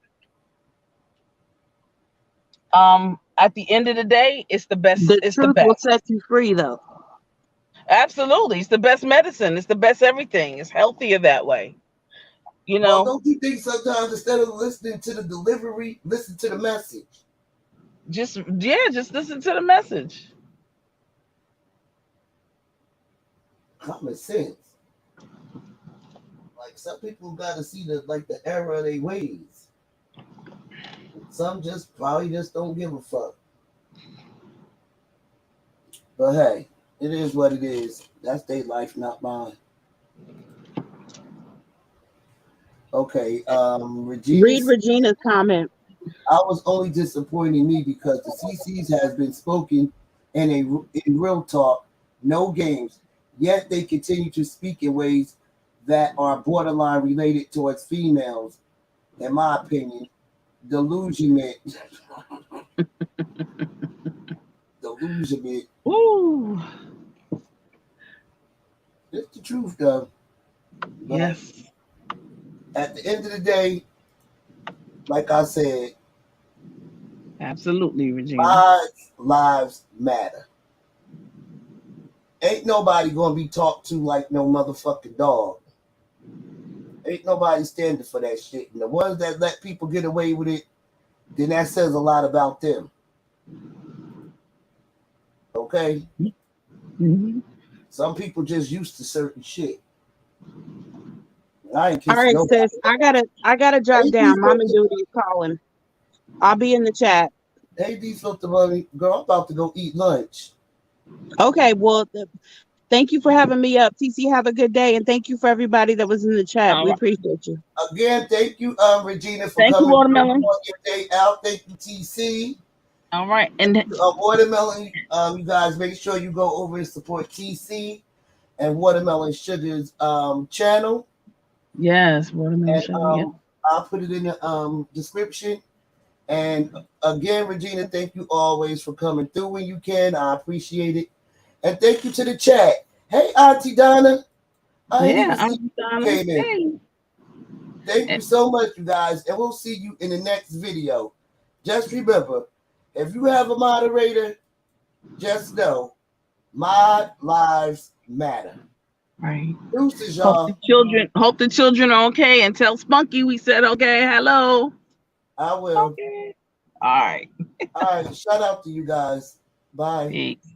At the end of the day, it's the best. The It's the truth will best. set you free, though. Absolutely, it's the best medicine. It's the best everything. It's healthier that way. You Well, know, don't you think sometimes instead of listening to the delivery, listen to the message? just listen to the message. Common sense. Like some people got to see the error of their ways. Some just probably just don't give a fuck. But hey, it is what it is. That's their life, not mine. Okay, Read Regina's comment. I was only disappointing me because the CCs has been spoken in real talk, no games. Yet they continue to speak in ways that are borderline related towards females. In my opinion, delusionment. Delusionment. Ooh, It's the truth, though. But yes, at the end of the day, like I said, absolutely, Regina. lives matter. Ain't nobody gonna be talked to like no motherfucking dog. Ain't nobody standing for that shit. And the ones that let people get away with it, then that says a lot about them. Okay? Mm-hmm. Some people just used to certain shit. I ain't All kissing right, nobody. sis. I gotta drop down. Mama Duty is calling. I'll be in the chat. Hey, D Filter Money, girl, I'm about to go eat lunch. Okay, well, thank you for having me up. TC, have a good day, and thank you for everybody that was in the chat. All We right. appreciate you. Again, thank you, Regina, for Thank you, coming Watermelon. on your day out. Thank you, TC. All right, and Watermelon, you guys make sure you go over and support TC and Watermelon Sugar's channel. yes, Watermelon And Sugar. Yeah. I'll put it in the description. And again, Regina, thank you always for coming through when you can. I appreciate it. And thank you to the chat. Hey, Auntie Donna. I ain't even see Auntie you Donna. came in. Hey. Thank you so much, you guys. And we'll see you in the next video. Just remember, if you have a moderator, just know mod lives matter. Right. Deuces, Hope y'all. the children are okay, and tell Spunky we said okay. Hello. I will. Okay. All right. All right. Shout out to you guys. Bye. Peace.